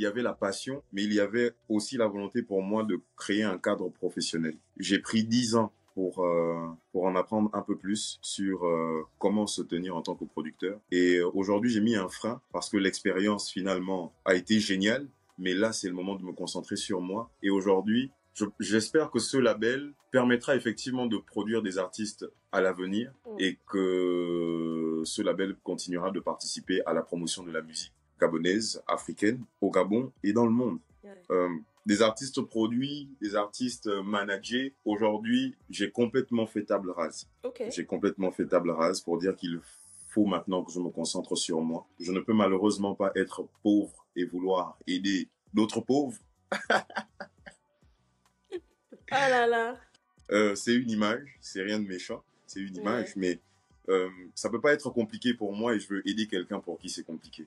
avait la passion, mais il y avait aussi la volonté pour moi de créer un cadre professionnel. J'ai pris 10 ans pour en apprendre un peu plus sur comment se tenir en tant que producteur. Et aujourd'hui, j'ai mis un frein parce que l'expérience finalement a été géniale, mais là, c'est le moment de me concentrer sur moi. Et aujourd'hui, j'espère que ce label permettra effectivement de produire des artistes à l'avenir et que ce label continuera de participer à la promotion de la musique gabonaise, africaine, au Gabon et dans le monde. Des artistes produits, des artistes managés. Aujourd'hui, j'ai complètement fait table rase. Okay. J'ai complètement fait table rase pour dire qu'il faut maintenant que je me concentre sur moi. Je ne peux malheureusement pas être pauvre et vouloir aider d'autres pauvres. Ah là là. C'est une image, c'est rien de méchant, c'est une image, mais ça peut pas être compliqué pour moi et je veux aider quelqu'un pour qui c'est compliqué.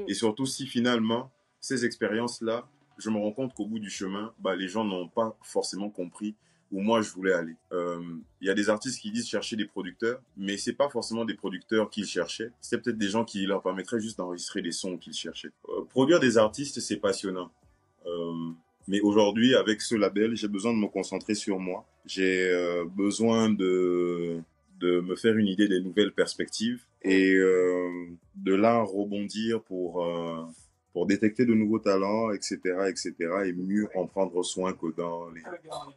Et surtout si finalement, ces expériences-là, je me rends compte qu'au bout du chemin, les gens n'ont pas forcément compris où moi je voulais aller. Il y a des artistes qui disent chercher des producteurs, mais c'est pas forcément des producteurs qu'ils cherchaient. C'est peut-être des gens qui leur permettraient juste d'enregistrer des sons qu'ils cherchaient. Produire des artistes, c'est passionnant. Mais aujourd'hui, avec ce label, j'ai besoin de me concentrer sur moi. J'ai besoin de me faire une idée des nouvelles perspectives et de là rebondir pour détecter de nouveaux talents, etc., etc., et mieux en prendre soin que dans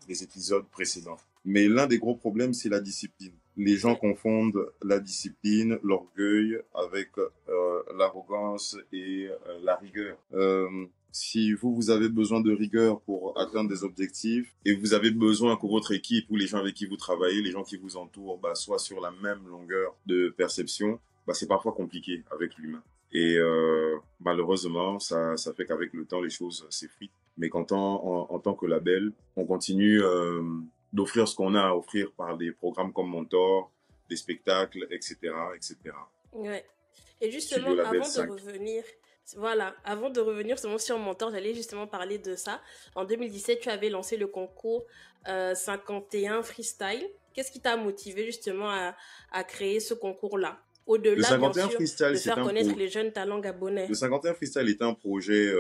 les épisodes précédents. Mais l'un des gros problèmes, c'est la discipline. Les gens confondent la discipline, l'orgueil avec l'arrogance et la rigueur. Si vous avez besoin de rigueur pour atteindre des objectifs et vous avez besoin que votre équipe ou les gens avec qui vous travaillez, les gens qui vous entourent, soient sur la même longueur de perception, c'est parfois compliqué avec l'humain. Et malheureusement, ça fait qu'avec le temps, les choses s'effritent. Mais en tant que label, on continue d'offrir ce qu'on a à offrir par des programmes comme Mentor, des spectacles, etc., etc. Ouais. Et justement, avant de revenir seulement sur Mentor, j'allais justement parler de ça. En 2017, tu avais lancé le concours 51 Freestyle. Qu'est-ce qui t'a motivé justement à créer ce concours-là? Au-delà, bien sûr, de faire connaître les jeunes talents gabonais. Le 51 Freestyle est un projet,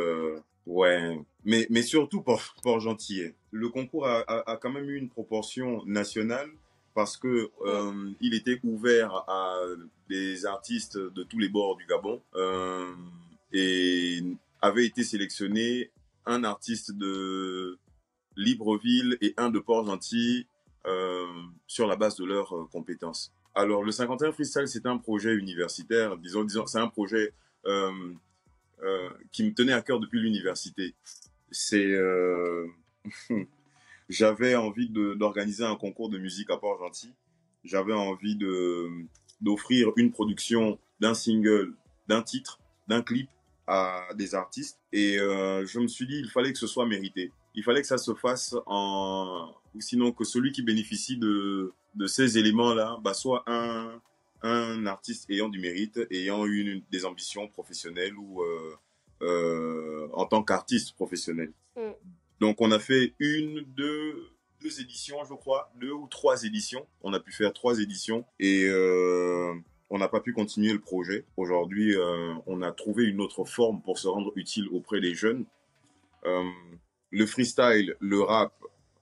mais surtout pour gentil. Le concours a quand même eu une proportion nationale parce que il était ouvert à des artistes de tous les bords du Gabon et avait été sélectionné un artiste de Libreville et un de Port-Gentil sur la base de leurs compétences. Alors, le 51 Freestyle, c'est un projet universitaire, disons, c'est un projet qui me tenait à cœur depuis l'université. J'avais envie d'organiser un concours de musique à Port-Gentil. J'avais envie d'offrir une production d'un single, d'un titre, d'un clip à des artistes. Et je me suis dit, il fallait que ce soit mérité. Il fallait que ça se fasse sinon que celui qui bénéficie de ces éléments-là soit un artiste ayant du mérite, ayant des ambitions professionnelles ou en tant qu'artiste professionnel. Donc on a fait deux éditions, je crois, 2 ou 3 éditions. On a pu faire 3 éditions et on n'a pas pu continuer le projet. Aujourd'hui, on a trouvé une autre forme pour se rendre utile auprès des jeunes. Le freestyle, le rap,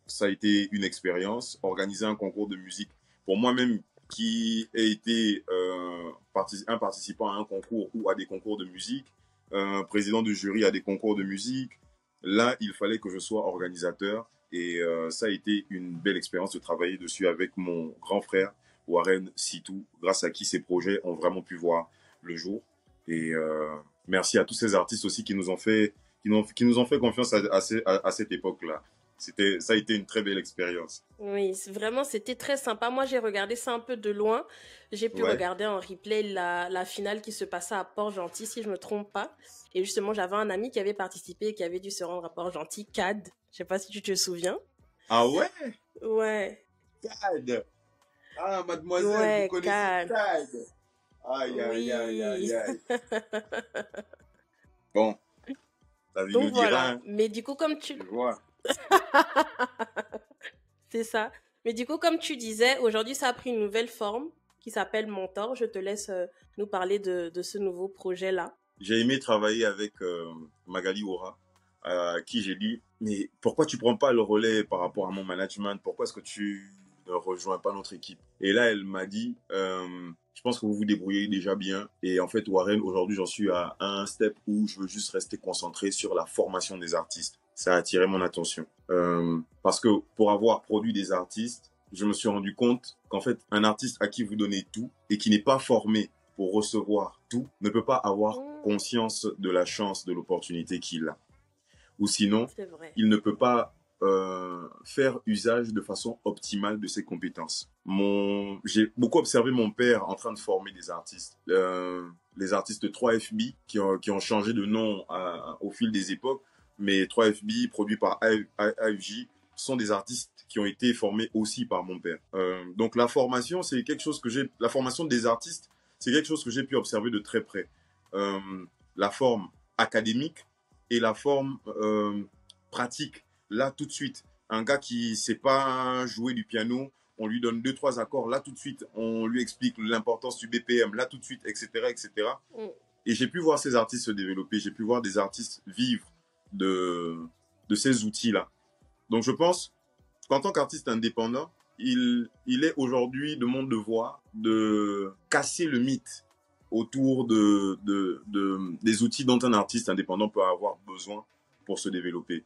ça a été une expérience. Organiser un concours de musique, pour moi-même qui ai été un participant à un concours ou à des concours de musique, président de jury à des concours de musique, là, il fallait que je sois organisateur et ça a été une belle expérience de travailler dessus avec mon grand frère Warren Sitou, grâce à qui ces projets ont vraiment pu voir le jour. Et merci à tous ces artistes aussi qui nous ont fait confiance à cette époque-là. Ça a été une très belle expérience. Oui, vraiment, c'était très sympa. Moi, j'ai regardé ça un peu de loin. J'ai pu Ouais. regarder en replay la finale qui se passait à Port-Gentil, si je me trompe pas. Et justement, j'avais un ami qui avait participé et qui avait dû se rendre à Port-Gentil, Cad. Je sais pas si tu te souviens. Ah ouais? Ouais, Cad. Ah, mademoiselle, vous ouais, connaissez Cad. Cad. Aïe, aïe, aïe, aïe, Oui. aïe. Bon, la vie nous Donc dira, voilà. hein, Mais du coup, tu vois. c'est ça. Mais du coup, comme tu disais, aujourd'hui, ça a pris une nouvelle forme qui s'appelle Mentor. Je te laisse nous parler de ce nouveau projet-là. J'ai aimé travailler avec Magali Ora, à qui j'ai dit, mais pourquoi tu prends pas le relais par rapport à mon management? Pourquoi est-ce que tu ne rejoins pas notre équipe? Et là, elle m'a dit, je pense que vous vous débrouillez déjà bien. Et en fait, Warren, aujourd'hui, j'en suis à un step où je veux juste rester concentré sur la formation des artistes. Ça a attiré mon attention. Parce que pour avoir produit des artistes, je me suis rendu compte qu'en fait, un artiste à qui vous donnez tout et qui n'est pas formé pour recevoir tout, ne peut pas avoir conscience de la chance, de l'opportunité qu'il a. Ou sinon, C'est vrai. il ne peut pas faire usage de façon optimale de ses compétences. J'ai beaucoup observé mon père en train de former des artistes. Les artistes 3FB qui ont changé de nom au fil des époques, mais 3FB, produits par AFJ, sont des artistes qui ont été formés aussi par mon père. Donc la formation, c'est quelque chose la formation des artistes, c'est quelque chose que j'ai pu observer de très près. La forme académique et la forme pratique. Là, tout de suite, un gars qui sait pas jouer du piano, on lui donne 2-3 accords. Là, tout de suite, on lui explique l'importance du BPM. Là, tout de suite, etc., etc. Et j'ai pu voir ces artistes se développer. J'ai pu voir des artistes vivre de ces outils-là. Donc, je pense qu'en tant qu'artiste indépendant, il est aujourd'hui de mon devoir de casser le mythe autour des outils dont un artiste indépendant peut avoir besoin pour se développer.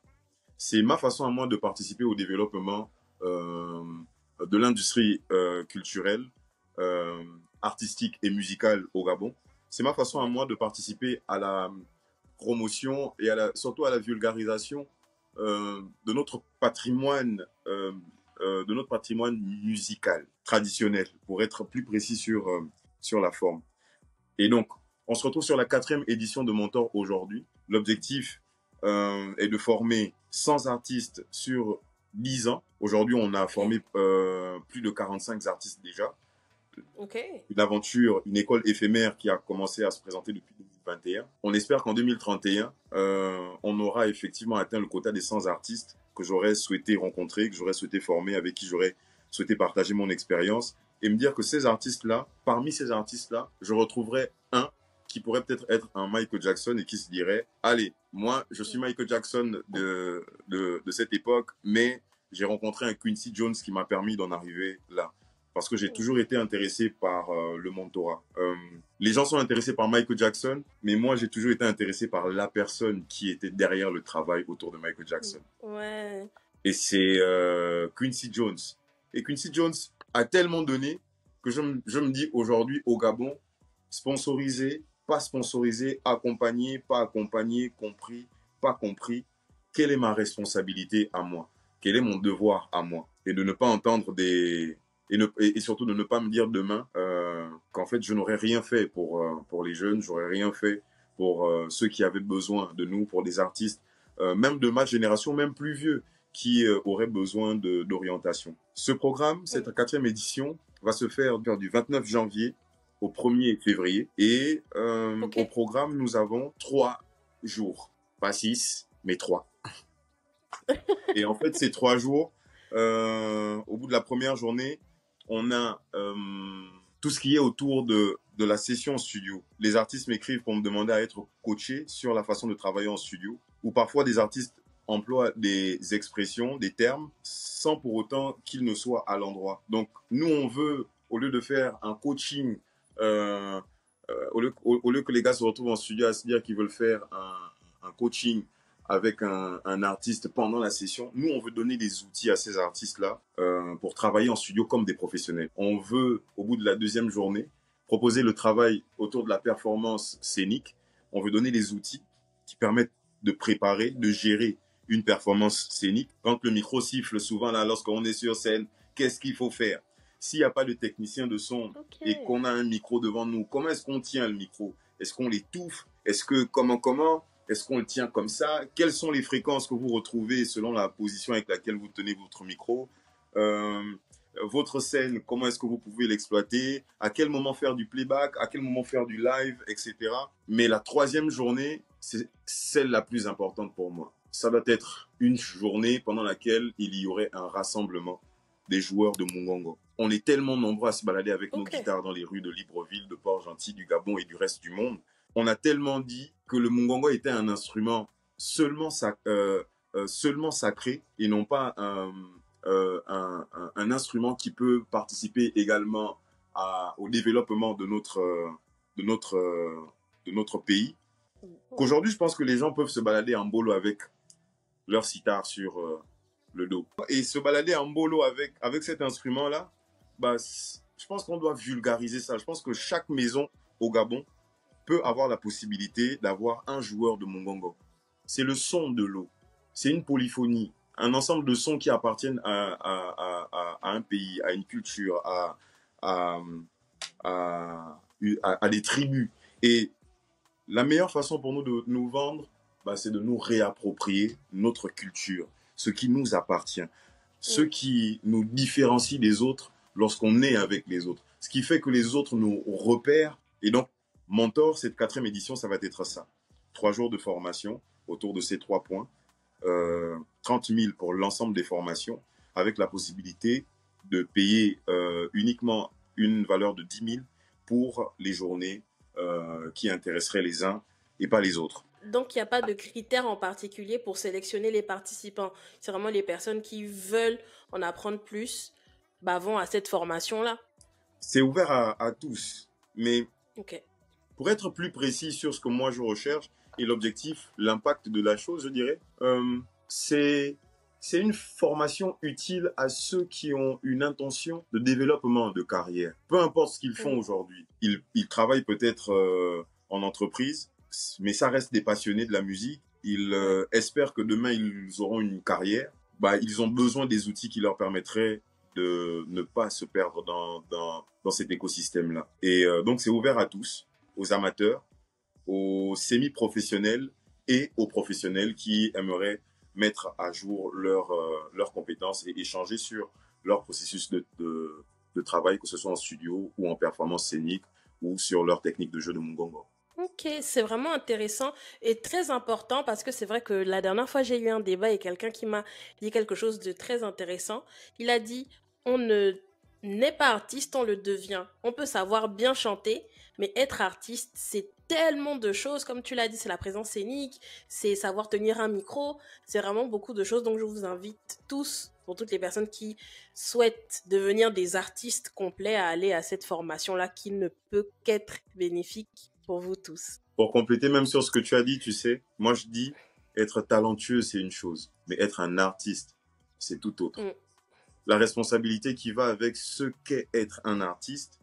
C'est ma façon à moi de participer au développement de l'industrie culturelle, artistique et musicale au Gabon. C'est ma façon à moi de participer à la promotion et surtout à la vulgarisation de notre patrimoine musical traditionnel, pour être plus précis sur la forme. Et donc, on se retrouve sur la 4e édition de Mentor aujourd'hui. L'objectif est de former 100 artistes sur 10 ans. Aujourd'hui, on a formé plus de 45 artistes déjà. Okay. Une aventure, une école éphémère qui a commencé à se présenter depuis 2021. On espère qu'en 2031, on aura effectivement atteint le quota des 100 artistes que j'aurais souhaité rencontrer, que j'aurais souhaité former, avec qui j'aurais souhaité partager mon expérience et me dire que parmi ces artistes-là, je retrouverais un qui pourrait peut-être être un Michael Jackson et qui se dirait, allez, moi, je suis Michael Jackson de cette époque, mais j'ai rencontré un Quincy Jones qui m'a permis d'en arriver là. Parce que j'ai toujours été intéressé par le mentorat. Les gens sont intéressés par Michael Jackson, mais moi, j'ai toujours été intéressé par la personne qui était derrière le travail autour de Michael Jackson. Ouais. Et c'est Quincy Jones. Et Quincy Jones a tellement donné que je me dis aujourd'hui au Gabon, sponsorisé, pas sponsorisé, accompagné, pas accompagné, compris, pas compris, quelle est ma responsabilité à moi? Quel est mon devoir à moi? Et de ne pas entendre et surtout de ne pas me dire demain qu'en fait je n'aurais rien fait pour les jeunes, j'aurais rien fait pour ceux qui avaient besoin de nous, pour des artistes, même de ma génération, même plus vieux, qui auraient besoin d'orientation. Ce programme, cette 4e édition, va se faire du 29 janvier au 1er février. Et au programme, nous avons 3 jours. Pas 6, mais 3. Et en fait, ces 3 jours, au bout de la première journée, on a tout ce qui est autour de la session en studio. Les artistes m'écrivent pour me demander à être coaché sur la façon de travailler en studio. Ou parfois, des artistes emploient des expressions, des termes, sans pour autant qu'ils ne soient à l'endroit. Donc, nous, on veut, au lieu de faire un coaching, au lieu que les gars se retrouvent en studio à se dire qu'ils veulent faire un coaching avec un artiste pendant la session, nous, on veut donner des outils à ces artistes-là pour travailler en studio comme des professionnels. On veut, au bout de la 2e journée, proposer le travail autour de la performance scénique. On veut donner des outils qui permettent de préparer, de gérer une performance scénique. Quand le micro siffle souvent, là, lorsqu'on est sur scène, qu'est-ce qu'il faut faire? S'il n'y a pas de technicien de son et qu'on a un micro devant nous, comment est-ce qu'on tient le micro? Est-ce qu'on l'étouffe? Est-ce que, comment? Est-ce qu'on le tient comme ça? Quelles sont les fréquences que vous retrouvez selon la position avec laquelle vous tenez votre micro? Votre scène, comment est-ce que vous pouvez l'exploiter? À quel moment faire du playback? À quel moment faire du live, etc. Mais la troisième journée, c'est celle la plus importante pour moi. Ça doit être une journée pendant laquelle il y aurait un rassemblement des joueurs de Mungongo. On est tellement nombreux à se balader avec nos guitares dans les rues de Libreville, de Port-Gentil, du Gabon et du reste du monde. On a tellement dit que le Mungongo était un instrument seulement sacré et non pas un instrument qui peut participer également au développement de notre pays. Qu'aujourd'hui, je pense que les gens peuvent se balader en bolo avec leur sitar sur le dos. Et se balader en bolo avec cet instrument-là, bah, je pense qu'on doit vulgariser ça. Je pense que chaque maison au Gabon peut avoir la possibilité d'avoir un joueur de Mungongo. C'est le son de l'eau. C'est une polyphonie, un ensemble de sons qui appartiennent à un pays, à une culture, à des tribus. Et la meilleure façon pour nous de nous vendre, bah, c'est de nous réapproprier notre culture, ce qui nous appartient, ce qui nous différencie des autres lorsqu'on est avec les autres, ce qui fait que les autres nous repèrent. Et donc, Mentor, cette 4e édition, ça va être ça. 3 jours de formation autour de ces 3 points. 30 000 pour l'ensemble des formations, avec la possibilité de payer uniquement une valeur de 10 000 pour les journées qui intéresseraient les uns et pas les autres. Donc, il n'y a pas de critères en particulier pour sélectionner les participants. C'est vraiment les personnes qui veulent en apprendre plus, bah, vont à cette formation-là. C'est ouvert à tous, mais pour être plus précis sur ce que moi je recherche, et l'objectif, l'impact de la chose, je dirais, c'est une formation utile à ceux qui ont une intention de développement de carrière. Peu importe ce qu'ils font aujourd'hui. Ils travaillent peut-être en entreprise, mais ça reste des passionnés de la musique. Ils espèrent que demain, ils auront une carrière. Bah, ils ont besoin des outils qui leur permettraient de ne pas se perdre dans cet écosystème-là. Et donc, c'est ouvert à tous, aux amateurs, aux semi-professionnels et aux professionnels qui aimeraient mettre à jour leurs compétences et échanger sur leur processus de travail, que ce soit en studio ou en performance scénique ou sur leur technique de jeu de Mungongo. Ok, c'est vraiment intéressant et très important parce que c'est vrai que la dernière fois j'ai eu un débat et quelqu'un qui m'a dit quelque chose de très intéressant. Il a dit, on ne n'est pas artiste, on le devient. On peut savoir bien chanter, mais être artiste, c'est tellement de choses. Comme tu l'as dit, c'est la présence scénique, c'est savoir tenir un micro, c'est vraiment beaucoup de choses. Donc, je vous invite tous, pour toutes les personnes qui souhaitent devenir des artistes complets, à aller à cette formation-là qui ne peut qu'être bénéfique pour vous tous. Pour compléter même sur ce que tu as dit, tu sais, moi je dis, être talentueux, c'est une chose, mais être un artiste, c'est tout autre. La responsabilité qui va avec ce qu'est être un artiste,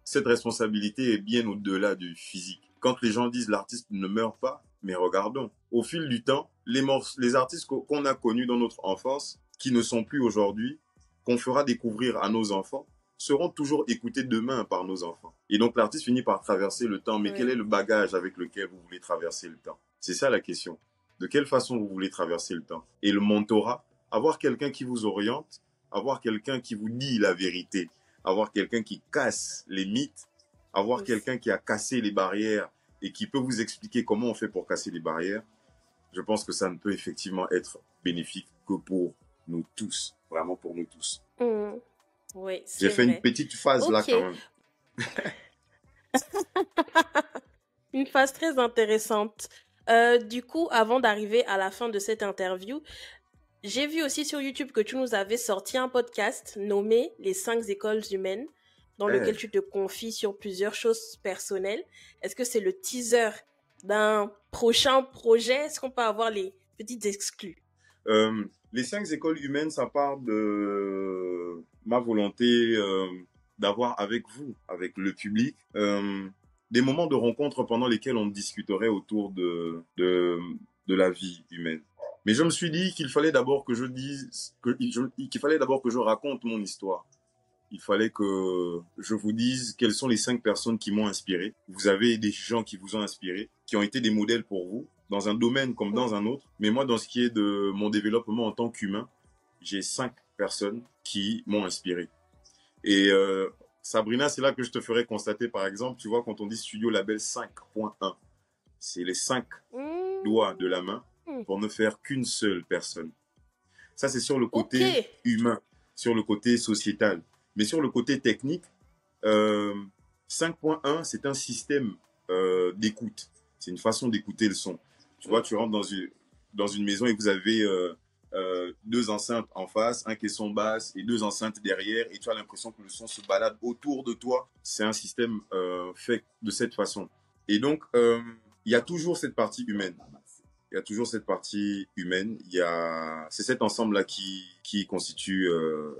cette responsabilité est bien au-delà du physique. Quand les gens disent l'artiste ne meurt pas, mais regardons, au fil du temps, les artistes qu'on a connus dans notre enfance, qui ne sont plus aujourd'hui, qu'on fera découvrir à nos enfants, seront toujours écoutés demain par nos enfants. Et donc l'artiste finit par traverser le temps, mais quel est le bagage avec lequel vous voulez traverser le temps? C'est ça la question. De quelle façon vous voulez traverser le temps? Et le mentorat, avoir quelqu'un qui vous oriente, avoir quelqu'un qui vous dit la vérité, avoir quelqu'un qui casse les mythes, avoir quelqu'un qui a cassé les barrières et qui peut vous expliquer comment on fait pour casser les barrières, je pense que ça ne peut effectivement être bénéfique que pour nous tous, vraiment pour nous tous. Oui, j'ai fait une petite phase là quand même. Une phase très intéressante. Du coup, avant d'arriver à la fin de cette interview, j'ai vu aussi sur YouTube que tu nous avais sorti un podcast nommé Les 5 écoles humaines, dans lequel tu te confies sur plusieurs choses personnelles. Est-ce que c'est le teaser d'un prochain projet? Est-ce qu'on peut avoir les petites exclus? Les 5 écoles humaines, ça part de ma volonté d'avoir avec vous, avec le public, des moments de rencontre pendant lesquels on discuterait autour de la vie humaine. Mais je me suis dit qu'il fallait d'abord que je dise, qu'il fallait d'abord que je raconte mon histoire. Il fallait que je vous dise quelles sont les 5 personnes qui m'ont inspiré. Vous avez des gens qui vous ont inspiré, qui ont été des modèles pour vous, dans un domaine comme dans un autre. Mais moi, dans ce qui est de mon développement en tant qu'humain, j'ai 5 personnes qui m'ont inspiré. Et Sabrina, c'est là que je te ferai constater, par exemple, tu vois, quand on dit Studio Label 5.1, c'est les 5 doigts de la main pour ne faire qu'une seule personne. Ça, c'est sur le côté humain, sur le côté sociétal. Mais sur le côté technique, 5.1, c'est un système d'écoute. C'est une façon d'écouter le son. Tu vois, tu rentres dans une maison et vous avez 2 enceintes en face, un caisson basse et 2 enceintes derrière, et tu as l'impression que le son se balade autour de toi. C'est un système fait de cette façon. Et donc, il y a toujours cette partie humaine. Il y a toujours cette partie humaine. C'est cet ensemble-là qui constitue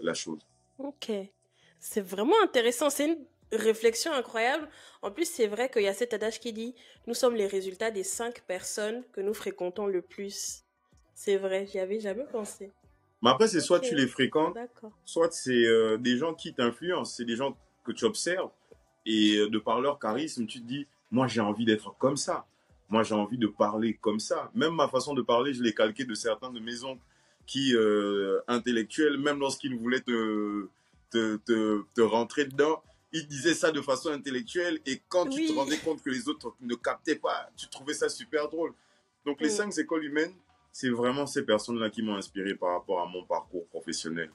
la chose. Ok. C'est vraiment intéressant. C'est une réflexion incroyable. En plus, c'est vrai qu'il y a cet adage qui dit « Nous sommes les résultats des 5 personnes que nous fréquentons le plus ». C'est vrai, j'y avais jamais pensé. Mais après, c'est soit tu les fréquentes, d'accord, soit c'est des gens qui t'influencent. C'est des gens que tu observes. Et de par leur charisme, tu te dis « Moi, j'ai envie d'être comme ça. Moi, j'ai envie de parler comme ça. » Même ma façon de parler, je l'ai calquée de certains de mes oncles qui, intellectuels, même lorsqu'ils voulaient te rentrer dedans, ils disaient ça de façon intellectuelle, et quand tu te rendais compte que les autres ne captaient pas, tu trouvais ça super drôle. Donc les 5 écoles humaines, c'est vraiment ces personnes-là qui m'ont inspiré par rapport à mon parcours professionnel.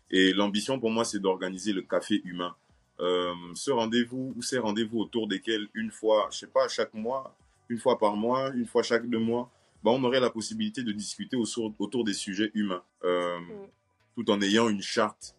Et l'ambition pour moi, c'est d'organiser le café humain. Ce rendez-vous ou ces rendez-vous autour desquels une fois, je sais pas, chaque mois, une fois par mois, une fois chaque 2 mois, bah, on aurait la possibilité de discuter autour des sujets humains, tout en ayant une charte,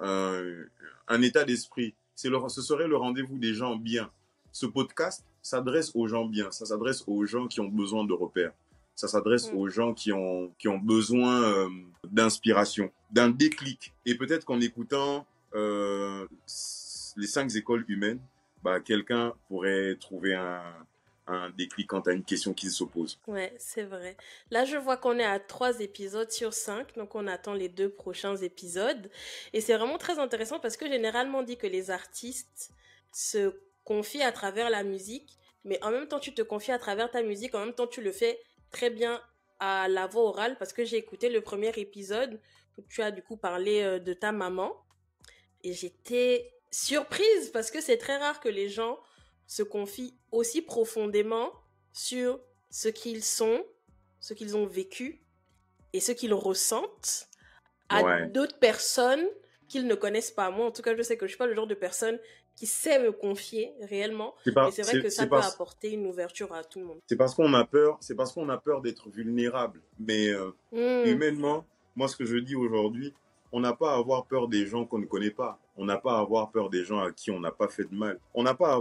un état d'esprit. Ce serait le rendez-vous des gens bien. Ce podcast s'adresse aux gens bien. Ça s'adresse aux gens qui ont besoin de repères. Ça s'adresse aux gens qui ont besoin d'inspiration, d'un déclic. Et peut-être qu'en écoutant les 5 écoles humaines, bah, quelqu'un pourrait trouver un déclic quant à une question qui se pose. Ouais, c'est vrai. Là, je vois qu'on est à 3 épisodes sur 5, donc on attend les 2 prochains épisodes. Et c'est vraiment très intéressant parce que généralement on dit que les artistes se confient à travers la musique, mais en même temps tu te confies à travers ta musique, en même temps tu le fais très bien à la voix orale, parce que j'ai écouté le premier épisode où tu as du coup parlé de ta maman, et j'étais surprise parce que c'est très rare que les gens se confient aussi profondément sur ce qu'ils sont, ce qu'ils ont vécu et ce qu'ils ressentent à d'autres personnes qu'ils ne connaissent pas. Moi, en tout cas, je sais que je ne suis pas le genre de personne qui sait me confier réellement. Et c'est vrai que ça peut apporter une ouverture à tout le monde. C'est parce qu'on a peur d'être vulnérable. Mais humainement, moi, ce que je dis aujourd'hui, on n'a pas à avoir peur des gens qu'on ne connaît pas. On n'a pas à avoir peur des gens à qui on n'a pas fait de mal. On n'a pas à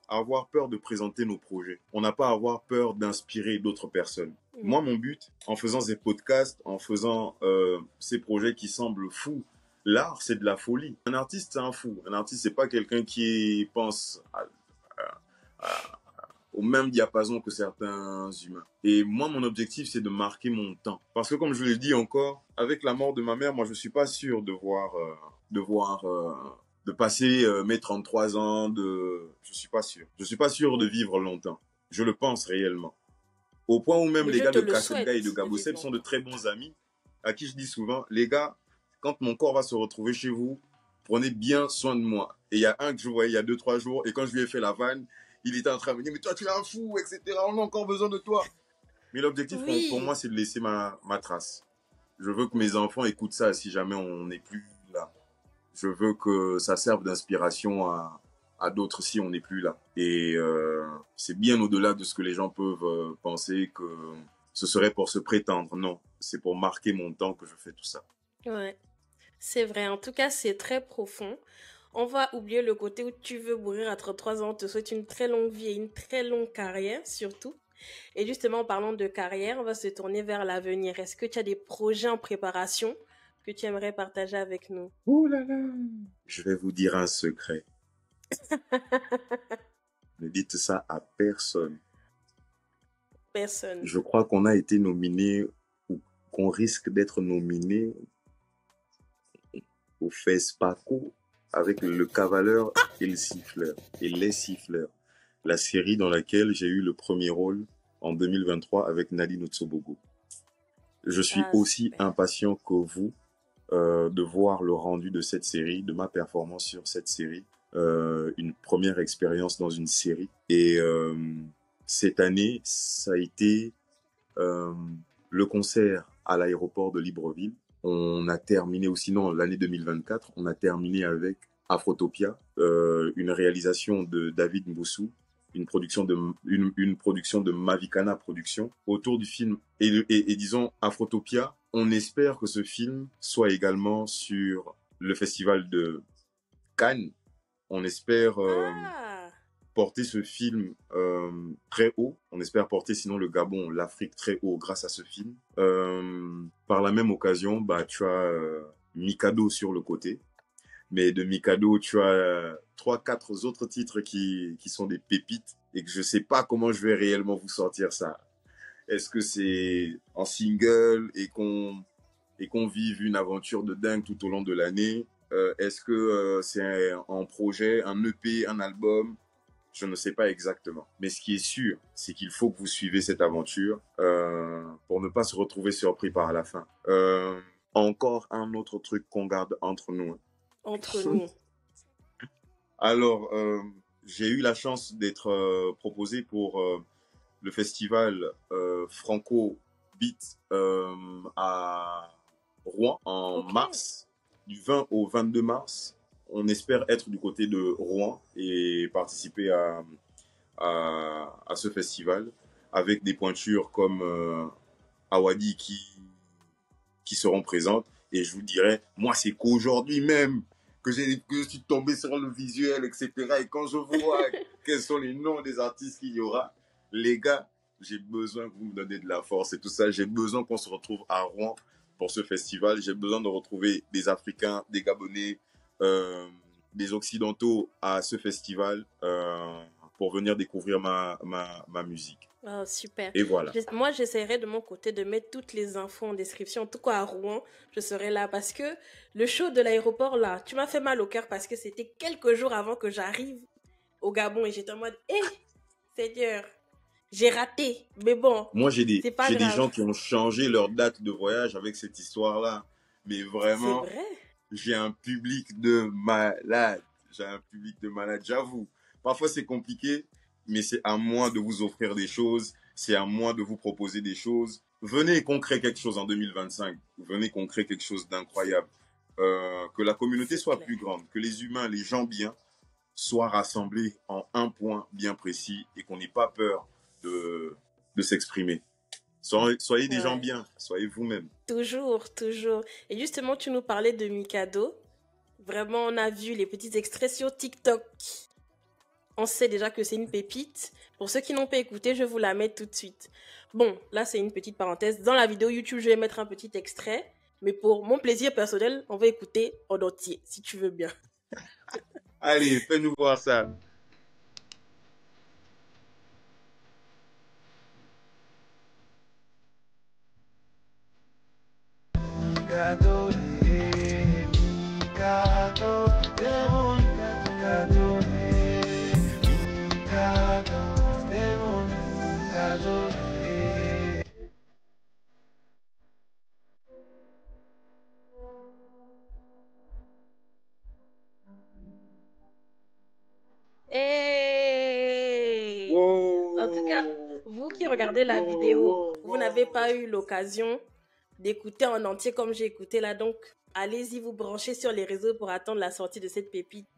avoir peur de présenter nos projets. On n'a pas à avoir peur d'inspirer d'autres personnes. Moi, mon but, en faisant ces podcasts, en faisant ces projets qui semblent fous, l'art, c'est de la folie. Un artiste, c'est un fou. Un artiste, c'est pas quelqu'un qui pense au même diapason que certains humains. Et moi, mon objectif, c'est de marquer mon temps. Parce que, comme je le dis encore, avec la mort de ma mère, moi, je suis pas sûr de passer mes 33 ans, je suis pas sûr. Je suis pas sûr de vivre longtemps. Je le pense réellement. Au point où même les gars de Kassenga et de Gaboseb sont de très bons amis, à qui je dis souvent, les gars, quand mon corps va se retrouver chez vous, prenez bien soin de moi. Et il y a un que je voyais il y a 2-3 jours, et quand je lui ai fait la vanne, il était en train de me dire, mais toi, tu es un fou, etc. On a encore besoin de toi. Mais l'objectif pour moi, c'est de laisser ma trace. Je veux que mes enfants écoutent ça si jamais on n'est plus là. Je veux que ça serve d'inspiration à d'autres si on n'est plus là. Et c'est bien au-delà de ce que les gens peuvent penser que ce serait pour se prétendre. Non, c'est pour marquer mon temps que je fais tout ça. Ouais, c'est vrai. En tout cas, c'est très profond. On va oublier le côté où tu veux mourir à 33 ans. On te souhaite une très longue vie et une très longue carrière, surtout. Et justement, en parlant de carrière, on va se tourner vers l'avenir. Est-ce que tu as des projets en préparation que tu aimerais partager avec nous? Ouh là là! Je vais vous dire un secret. Ne dites ça à personne. Personne. Je crois qu'on a été nominé ou qu'on risque d'être nominé au FESPACO avec le Cavaleur et le Siffleur et les Siffleurs, la série dans laquelle j'ai eu le premier rôle en 2023 avec Nadine Otsobogo. Je suis aussi super. impatient que vous de voir le rendu de cette série, de ma performance sur cette série, une première expérience dans une série. Et cette année, ça a été le concert à l'aéroport de Libreville. On a terminé, ou sinon l'année 2024, on a terminé avec Afrotopia, une réalisation de David Mboussou, une production de Mavikana Productions autour du film. Et disons, Afrotopia, on espère que ce film soit également sur le festival de Cannes. On espère porter ce film très haut. On espère porter sinon le Gabon, l'Afrique très haut grâce à ce film. Par la même occasion, bah, tu as Mikado sur le côté. Mais de Mikado, tu as 3-4 autres titres qui sont des pépites et que je sais pas comment je vais réellement vous sortir ça. Est-ce que c'est en single et qu'on vive une aventure de dingue tout au long de l'année? Est-ce que c'est en projet, un EP, un album? Je ne sais pas exactement. Mais ce qui est sûr, c'est qu'il faut que vous suivez cette aventure pour ne pas se retrouver surpris par la fin. Encore un autre truc qu'on garde entre nous. Entre nous. Alors, j'ai eu la chance d'être proposé pour le festival Franco Beat à Rouen en mars, du 20 au 22 mars. On espère être du côté de Rouen et participer à ce festival avec des pointures comme Awadi qui seront présentes. Et je vous dirais, moi, c'est qu'aujourd'hui même que je suis tombé sur le visuel, etc. Et quand je vois quels sont les noms des artistes qu'il y aura, les gars, j'ai besoin que vous me donnez de la force et tout ça. J'ai besoin qu'on se retrouve à Rouen pour ce festival. J'ai besoin de retrouver des Africains, des Gabonais, des Occidentaux à ce festival pour venir découvrir ma musique. Oh, super. Et voilà. Moi, j'essaierai de mon côté de mettre toutes les infos en description. En tout cas, à Rouen, je serai là parce que le show de l'aéroport, là, tu m'as fait mal au cœur parce que c'était quelques jours avant que j'arrive au Gabon et j'étais en mode, hé, Seigneur, j'ai raté. Mais bon, moi, j'ai des grave. gens qui ont changé leur date de voyage avec cette histoire-là. Mais vraiment, c'est vrai. J'ai un public de malade. J'avoue. Parfois, c'est compliqué, mais c'est à moi de vous offrir des choses. C'est à moi de vous proposer des choses. Venez qu'on crée quelque chose en 2025. Venez qu'on crée quelque chose d'incroyable. Que la communauté soit plus grande. Que les humains, les gens bien, soient rassemblés en un point bien précis et qu'on n'ait pas peur de s'exprimer. Soyez des gens bien. Soyez vous-même. Toujours, toujours. Et justement, tu nous parlais de Mikado. Vraiment, on a vu les petits extraits sur TikTok. On sait déjà que c'est une pépite. Pour ceux qui n'ont pas écouté, je vous la mets tout de suite. Bon, là, c'est une petite parenthèse. Dans la vidéo YouTube, je vais mettre un petit extrait. Mais pour mon plaisir personnel, on va écouter en entier, si tu veux bien. Allez, fais-nous voir ça. Hey! En tout cas, vous qui regardez la vidéo, vous n'avez pas eu l'occasion d'écouter en entier comme j'ai écouté là. Donc, allez-y vous brancher sur les réseaux pour attendre la sortie de cette pépite.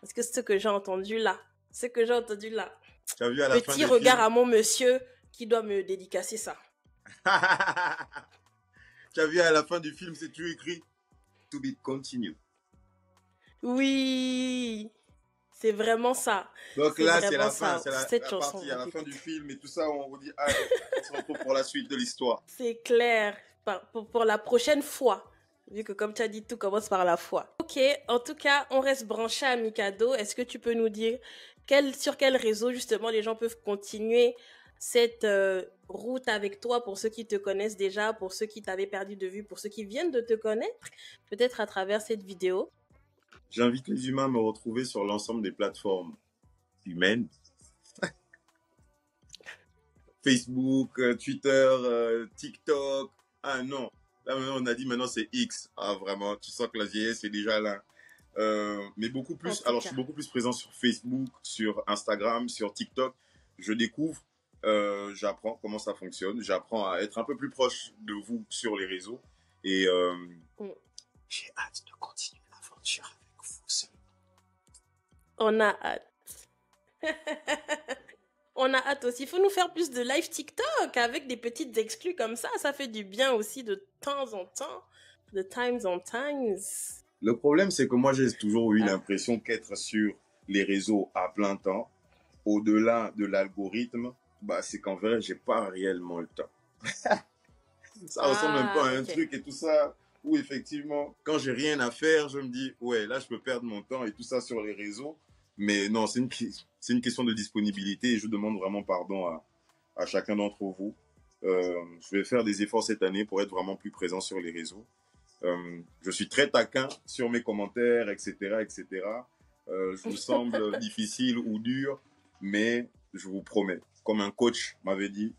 Parce que ce que j'ai entendu là, T'as vu à la fin petit regard à mon monsieur qui doit me dédicacer ça. Tu as vu à la fin du film, c'est tout écrit « To be continued ». Oui, c'est vraiment ça. Donc là, c'est la fin, c'est la chanson, partie à la fin du film et tout ça, on vous dit, allez, on se retrouve pour la suite de l'histoire. C'est clair, pour la prochaine fois, vu que comme tu as dit, tout commence par la foi. Ok, en tout cas, on reste branché à Mikado. Est-ce que tu peux nous dire sur quel réseau, justement, les gens peuvent continuer cette route avec toi pour ceux qui te connaissent déjà, pour ceux qui t'avaient perdu de vue, pour ceux qui viennent de te connaître, peut-être à travers cette vidéo. J'invite les humains à me retrouver sur l'ensemble des plateformes humaines. Facebook, Twitter, TikTok. Ah non, là maintenant on a dit maintenant c'est X. Ah vraiment, tu sens que la vieillesse est déjà là. Mais beaucoup plus. Alors je suis beaucoup plus présent sur Facebook, sur Instagram, sur TikTok. Je découvre, j'apprends comment ça fonctionne. J'apprends à être un peu plus proche de vous sur les réseaux. Et j'ai hâte de continuer l'aventure avec vous. On a hâte. On a hâte aussi. Il faut nous faire plus de live TikTok avec des petites exclus comme ça. Ça fait du bien aussi de temps en temps. De times on times. Le problème, c'est que moi, j'ai toujours eu l'impression qu'être sur les réseaux à plein temps, au-delà de l'algorithme, bah, c'est qu'en vrai, j'ai pas réellement le temps. Ça ressemble un peu à un truc et tout ça, où effectivement, quand j'ai rien à faire, je me dis, ouais, là, je peux perdre mon temps et tout ça sur les réseaux. Mais non, c'est une question de disponibilité et je demande vraiment pardon à chacun d'entre vous. Je vais faire des efforts cette année pour être vraiment plus présent sur les réseaux. Je suis très taquin sur mes commentaires, etc., etc. Je vous semble difficile ou dur, mais je vous promets, comme un coach m'avait dit,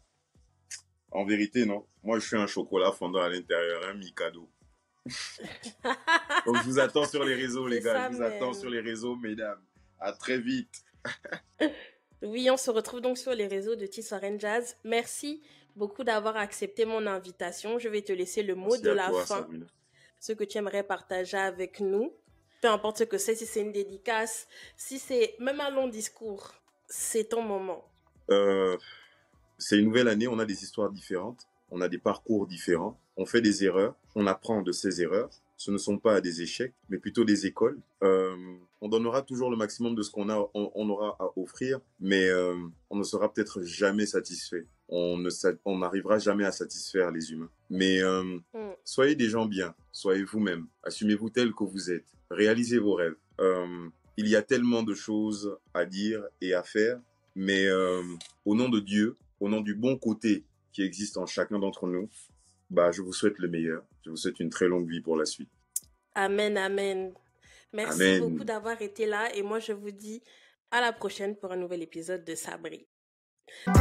en vérité, non. Moi, je suis un chocolat fondant à l'intérieur, un Mikado. Donc, je vous attends sur les réseaux, les gars. Je vous attends sur les réseaux, mesdames. À très vite. Oui, on se retrouve donc sur les réseaux de Tissoirène Jazz. Merci beaucoup d'avoir accepté mon invitation. Je vais te laisser le mot de la fin. Sabrina. Ce que tu aimerais partager avec nous. Peu importe ce que c'est, si c'est une dédicace, si c'est même un long discours, c'est ton moment. C'est une nouvelle année, on a des histoires différentes, on a des parcours différents, on fait des erreurs, on apprend de ces erreurs. Ce ne sont pas des échecs, mais plutôt des écoles. On donnera toujours le maximum de ce qu'on aura à offrir, mais on ne sera peut-être jamais satisfait. On n'arrivera jamais à satisfaire les humains. Mais soyez des gens bien, soyez vous-même, assumez-vous tel que vous êtes, réalisez vos rêves. Il y a tellement de choses à dire et à faire, mais au nom de Dieu, au nom du bon côté qui existe en chacun d'entre nous, bah, je vous souhaite le meilleur. Je vous souhaite une très longue vie pour la suite. Amen, amen. Merci beaucoup d'avoir été là et moi je vous dis à la prochaine pour un nouvel épisode de Sabri. Je